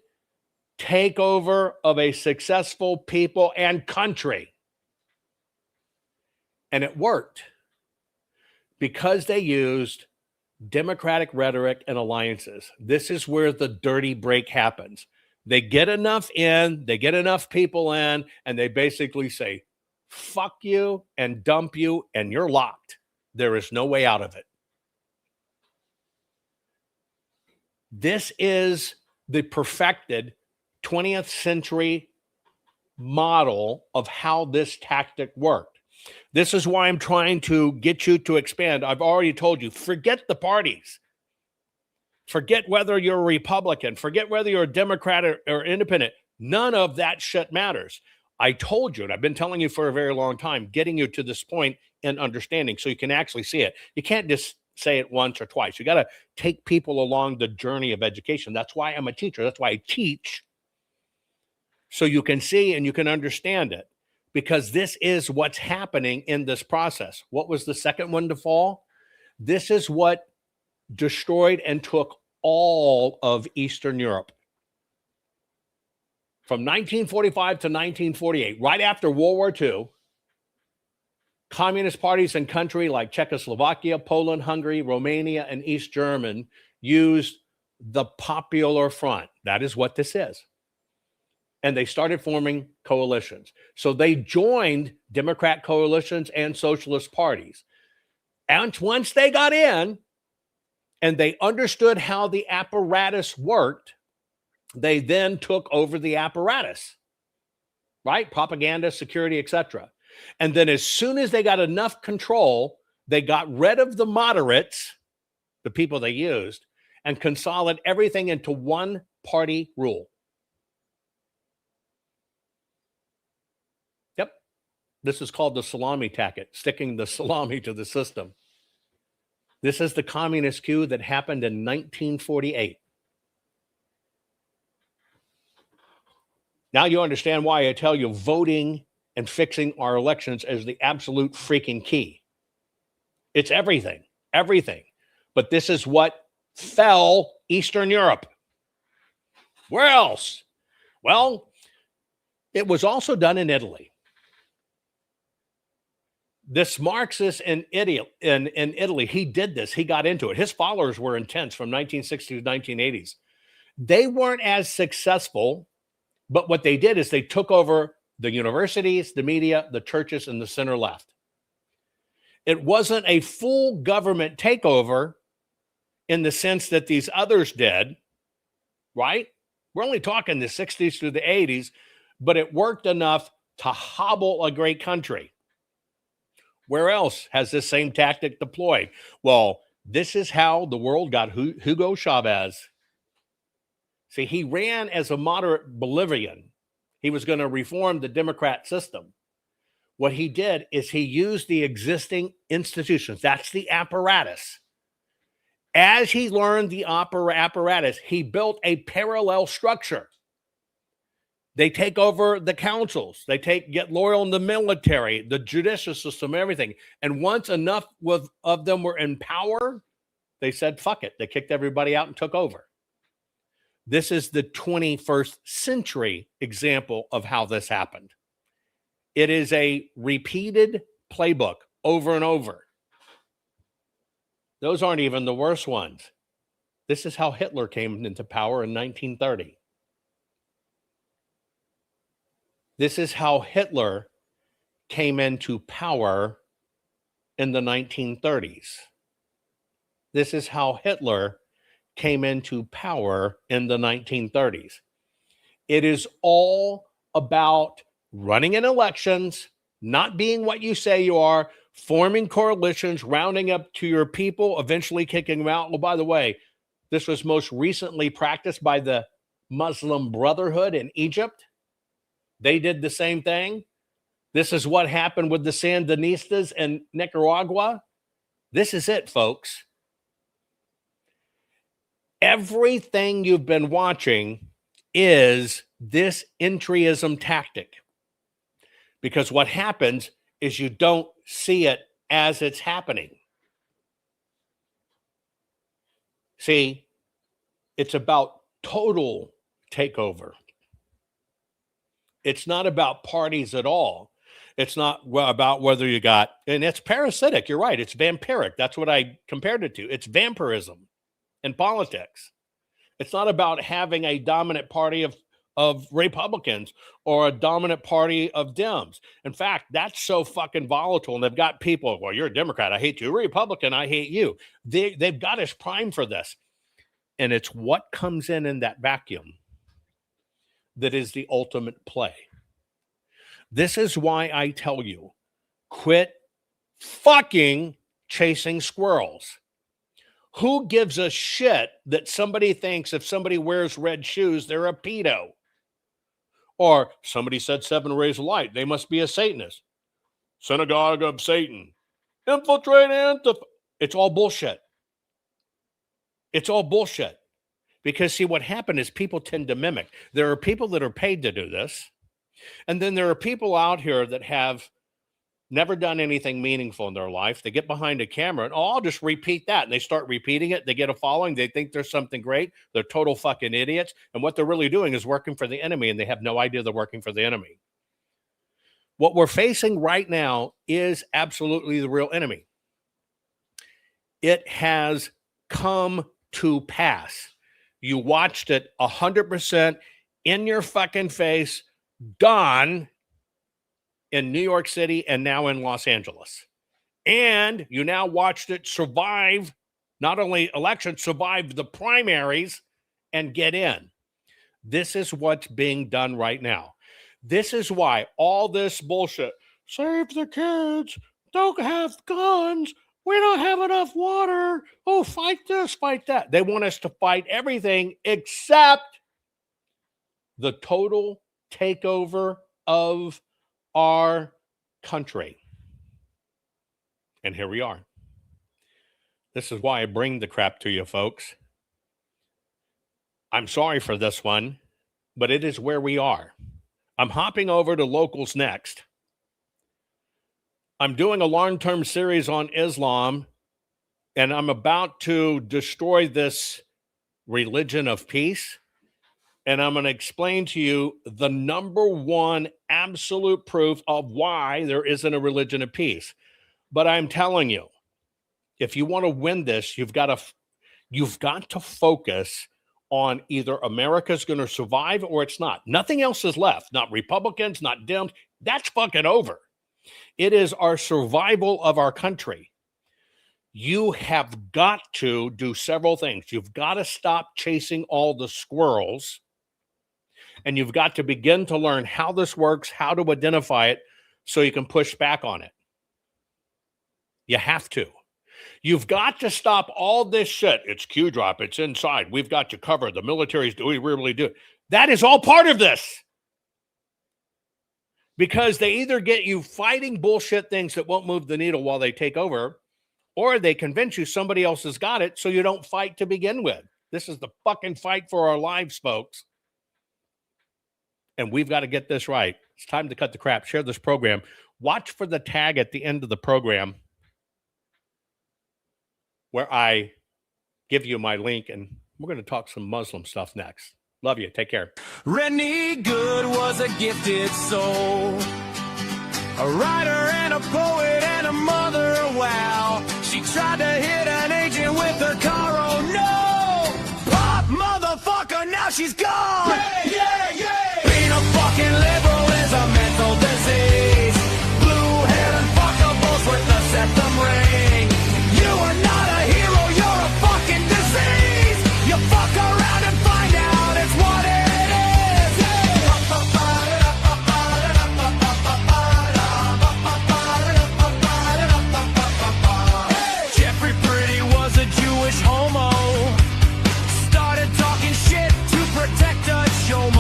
takeover of a successful people and country. And it worked because they used democratic rhetoric and alliances. This is where the dirty break happens. They get enough in, they get enough people in, and they basically say, fuck you and dump you, and you're locked. There is no way out of it. This is the perfected 20th century model of how this tactic worked. This is why I'm trying to get you to expand. I've already told you, forget the parties. Forget whether you're a Republican. Forget whether you're a Democrat or independent. None of that shit matters. I told you, and I've been telling you for a very long time, getting you to this point in understanding so you can actually see it. You can't just say it once or twice. You got to take people along the journey of education. That's why I'm a teacher. That's why I teach, so you can see and you can understand it, because this is what's happening in this process. What was the second one to fall? This is what destroyed and took all of Eastern Europe. From 1945 to 1948, right after World War II, communist parties in countries like Czechoslovakia, Poland, Hungary, Romania, and East Germany used the Popular Front. That is what this is. And they started forming coalitions. So they joined Democrat coalitions and socialist parties. And once they got in and they understood how the apparatus worked, they then took over the apparatus, right? Propaganda, security, etc. And then as soon as they got enough control, they got rid of the moderates, the people they used, and consolidated everything into one party rule. Yep. This is called the salami tactic, sticking the salami to the system. This is the communist coup that happened in 1948. Now you understand why I tell you voting and fixing our elections is the absolute freaking key. It's everything, everything. But this is what fell Eastern Europe. Where else? Well, it was also done in Italy. This Marxist in Italy, he did this. He got into it. His followers were intense from 1960s to 1980s. They weren't as successful, but what they did is they took over the universities, the media, the churches, and the center left. It wasn't a full government takeover in the sense that these others did, right? We're only talking the 60s through the 80s, but it worked enough to hobble a great country. Where else has this same tactic deployed? Well, this is how the world got Hugo Chavez. See, he ran as a moderate Bolivian. He was going to reform the Democrat system. What he did is he used the existing institutions. That's the apparatus. As he learned the apparatus, he built a parallel structure. They take over the councils. They get loyal in the military, the judicial system, everything. And once enough of them were in power, they said, fuck it. They kicked everybody out and took over. This is the 21st century example of how this happened. It is a repeated playbook over and over. Those aren't even the worst ones. This is how Hitler came into power in 1930. This is how Hitler came into power in the 1930s. This is how Hitler came into power in the 1930s. It is all about running in elections, not being what you say you are, forming coalitions, rounding up to your people, eventually kicking them out. Oh, by the way, this was most recently practiced by the Muslim Brotherhood in Egypt. They did the same thing. This is what happened with the Sandinistas in Nicaragua. This is it, folks. Everything you've been watching is this entryism tactic. Because what happens is you don't see it as it's happening. See, it's about total takeover. It's not about parties at all. It's not about whether you got, and it's parasitic. You're right. It's vampiric. That's what I compared it to. It's vampirism in politics. It's not about having a dominant party of Republicans or a dominant party of Dems. In fact, that's so fucking volatile. And they've got people, well, you're a Democrat, I hate you. You're a Republican, I hate you. They've got us primed for this. And it's what comes in that vacuum that is the ultimate play. This is why I tell you, quit fucking chasing squirrels. Who gives a shit that somebody thinks if somebody wears red shoes, they're a pedo? Or somebody said 7 rays of light, they must be a Satanist. Synagogue of Satan. Infiltrate Antifa. It's all bullshit. It's all bullshit. Because see, what happened is people tend to mimic. There are people that are paid to do this. And then there are people out here that have never done anything meaningful in their life. They get behind a camera and, oh, I'll just repeat that. And they start repeating it. They get a following. They think there's something great. They're total fucking idiots. And what they're really doing is working for the enemy, and they have no idea they're working for the enemy. What we're facing right now is absolutely the real enemy. It has come to pass. You watched it 100% in your fucking face, done in New York City and now in Los Angeles. And you now watched it survive, not only elections, survive the primaries and get in. This is what's being done right now. This is why all this bullshit, save the kids, don't have guns, we don't have enough water, oh, fight this, fight that. They want us to fight everything except the total takeover of our country. And here we are. This is why I bring the crap to you, folks. I'm sorry for this one, but it is where we are. I'm hopping over to locals next. I'm doing a long-term series on Islam, and I'm about to destroy this religion of peace. And I'm going to explain to you the number one absolute proof of why there isn't a religion of peace. But I'm telling you, if you want to win this, you've got to focus on either America's going to survive or it's not. Nothing else is left. Not Republicans, not Dems. That's fucking over. It is our survival of our country. You have got to do several things. You've got to stop chasing all the squirrels. And you've got to begin to learn how this works, how to identify it, so you can push back on it. You have to. You've got to stop all this shit. It's Q drop. It's inside. We've got you covered. The military's doing, we really do. That is all part of this. Because they either get you fighting bullshit things that won't move the needle while they take over, or they convince you somebody else has got it so you don't fight to begin with. This is the fucking fight for our lives, folks. And we've got to get this right. It's time to cut the crap. Share this program. Watch for the tag at the end of the program where I give you my link, and we're going to talk some Muslim stuff next. Love you. Take care. Rennie Good was a gifted soul, a writer and a poet and a mother. Wow, she tried to hit an agent with her car. Oh no! Pop, motherfucker, now she's gone. Yeah, yeah, yeah. Being a fucking liberal is a mental disease. Blue-haired and fuckables with the septum ring. You are not a hero, you're a fucking disease. You fuck around and find out it's what it is. Jeffrey Pretty was a Jewish homo. Started talking shit to protect a show.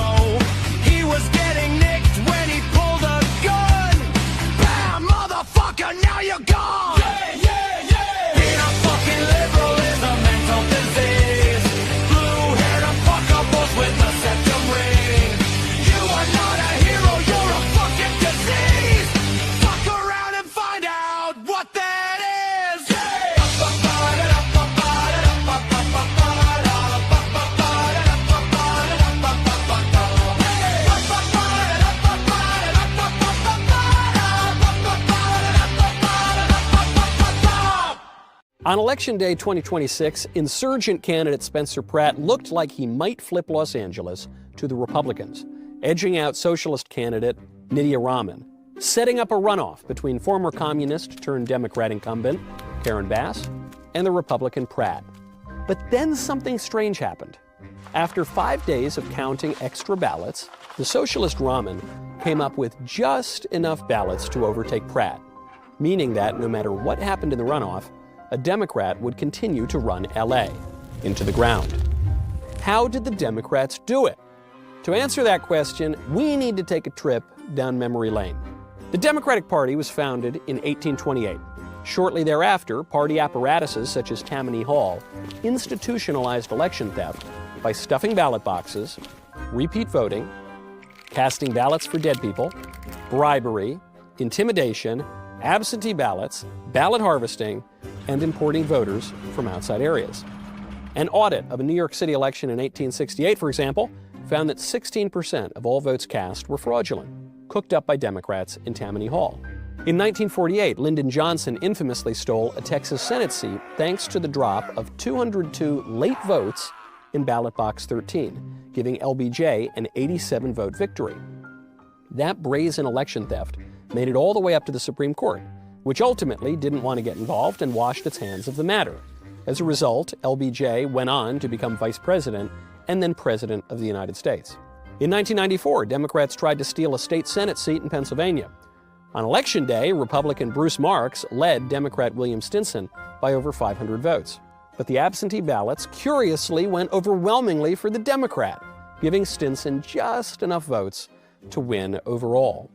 On Election Day 2026, insurgent candidate Spencer Pratt looked like he might flip Los Angeles to the Republicans, edging out socialist candidate Nydia Rahman, setting up a runoff between former communist turned Democrat incumbent Karen Bass and the Republican Pratt. But then something strange happened. After 5 days of counting extra ballots, the socialist Rahman came up with just enough ballots to overtake Pratt, meaning that no matter what happened in the runoff, a Democrat would continue to run LA into the ground. How did the Democrats do it? To answer that question, we need to take a trip down memory lane. The Democratic Party was founded in 1828. Shortly thereafter, party apparatuses such as Tammany Hall institutionalized election theft by stuffing ballot boxes, repeat voting, casting ballots for dead people, bribery, intimidation, absentee ballots, ballot harvesting, and importing voters from outside areas. An audit of a New York City election in 1868, for example, found that 16% of all votes cast were fraudulent, cooked up by Democrats in Tammany Hall. In 1948, Lyndon Johnson infamously stole a Texas Senate seat thanks to the drop of 202 late votes in ballot box 13, giving LBJ an 87-vote victory. That brazen election theft made it all the way up to the Supreme Court, which ultimately didn't want to get involved and washed its hands of the matter. As a result, LBJ went on to become vice president and then president of the United States. In 1994, Democrats tried to steal a state Senate seat in Pennsylvania. On Election Day, Republican Bruce Marks led Democrat William Stinson by over 500 votes. But the absentee ballots curiously went overwhelmingly for the Democrat, giving Stinson just enough votes to win overall.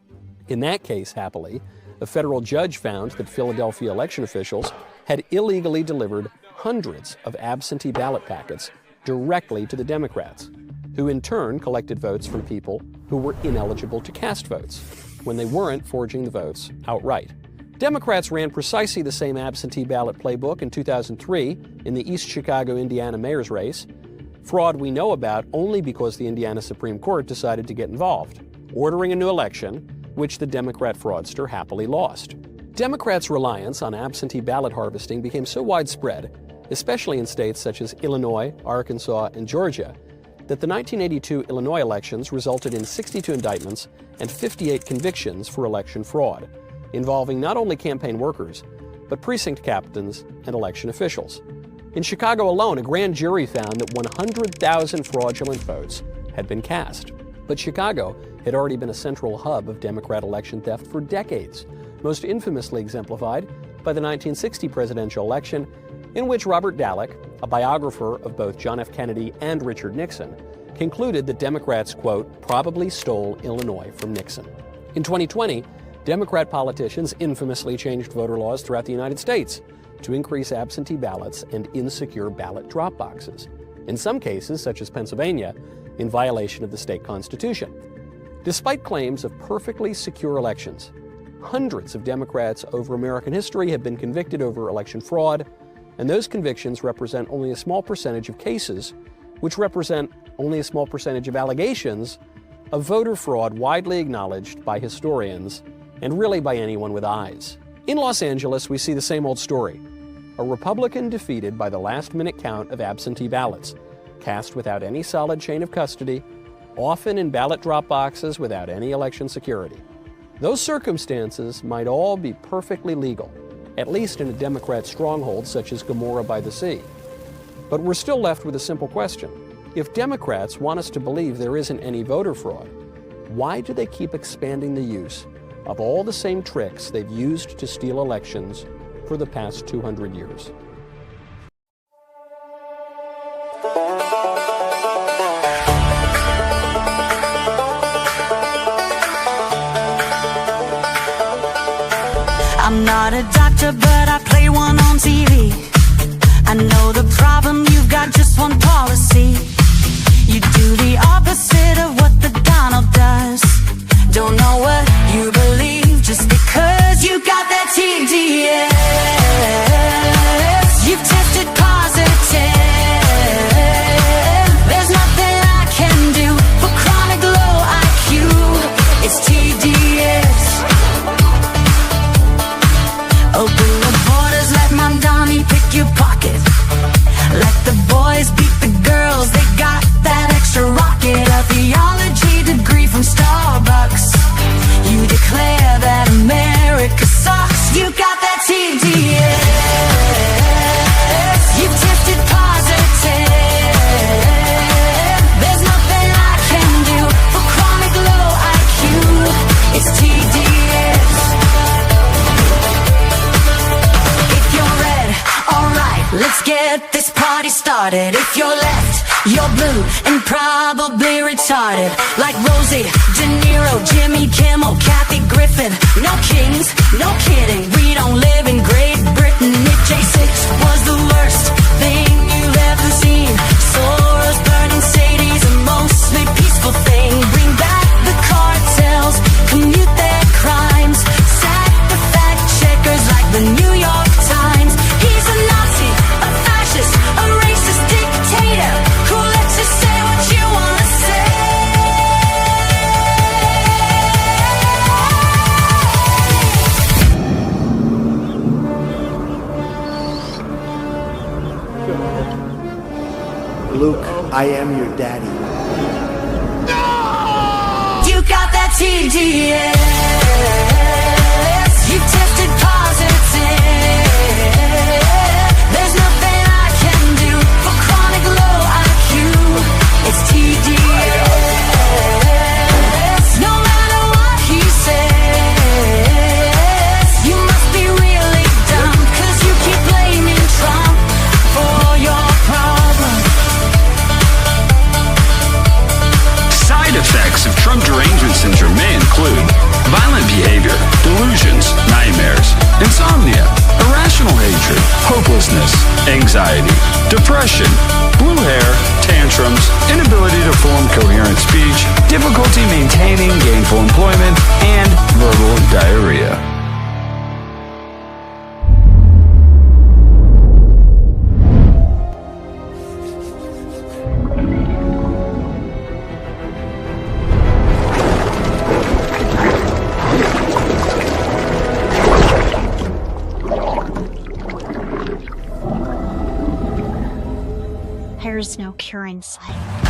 In that case, happily, a federal judge found that Philadelphia election officials had illegally delivered hundreds of absentee ballot packets directly to the Democrats, who in turn collected votes from people who were ineligible to cast votes when they weren't forging the votes outright. Democrats ran precisely the same absentee ballot playbook in 2003 in the East Chicago, Indiana mayor's race, fraud we know about only because the Indiana Supreme Court decided to get involved, ordering a new election, which the Democrat fraudster happily lost. Democrats' reliance on absentee ballot harvesting became so widespread, especially in states such as Illinois, Arkansas, and Georgia, that the 1982 Illinois elections resulted in 62 indictments and 58 convictions for election fraud, involving not only campaign workers, but precinct captains and election officials. In Chicago alone, a grand jury found that 100,000 fraudulent votes had been cast. But Chicago had already been a central hub of Democrat election theft for decades, most infamously exemplified by the 1960 presidential election, in which Robert Dallek, a biographer of both John F. Kennedy and Richard Nixon, concluded that Democrats, quote, probably stole Illinois from Nixon. In 2020, Democrat politicians infamously changed voter laws throughout the United States to increase absentee ballots and insecure ballot drop boxes, in some cases, such as Pennsylvania, in violation of the state constitution. Despite claims of perfectly secure elections, hundreds of Democrats over American history have been convicted over election fraud, and those convictions represent only a small percentage of cases, which represent only a small percentage of allegations of voter fraud widely acknowledged by historians and really by anyone with eyes. In Los Angeles, we see the same old story. A Republican defeated by the last-minute count of absentee ballots, cast without any solid chain of custody, often in ballot drop boxes without any election security. Those circumstances might all be perfectly legal, at least in a Democrat stronghold such as Gomorrah by the Sea. But we're still left with a simple question. If Democrats want us to believe there isn't any voter fraud, why do they keep expanding the use of all the same tricks they've used to steal elections for the past 200 years? I'm not a doctor, but I play one on TV. I know the problem, you've got just one policy. You do the opposite of what the Donald does. Don't know what you believe just because you got that TDS. You've tested positive. There's nothing I can do for chronic low IQ. It's TDS. Open the borders, let my Donnie pick your started. If you're left, you're blue and probably retarded. Like Rosie, De Niro, Jimmy Kimmel, Kathy Griffin. No kings, no kidding, we don't live in Great Britain. If J6 was the worst thing you've ever seen, Soros, burning Sadies, a mostly peaceful thing. Bring back the cartels, commute their crimes, sack the fact checkers like the New York Times. He's a Nazi, a fascist, a racist dictator who lets you say what you want to say. Luke, I am your daddy. You got that TDS. You tested positive. There's nothing I can do for chronic low IQ. It's TDS. No matter what he says, you must be really dumb, 'cause you keep blaming Trump for your problems. Side effects of Trump derangement syndrome may include violent behavior, delusions, nightmares, insomnia, irrational hatred, hopelessness, anxiety, depression, blue hair, tantrums, inability to form coherent speech, difficulty maintaining gainful employment, and verbal diarrhea. There's no cure in sight.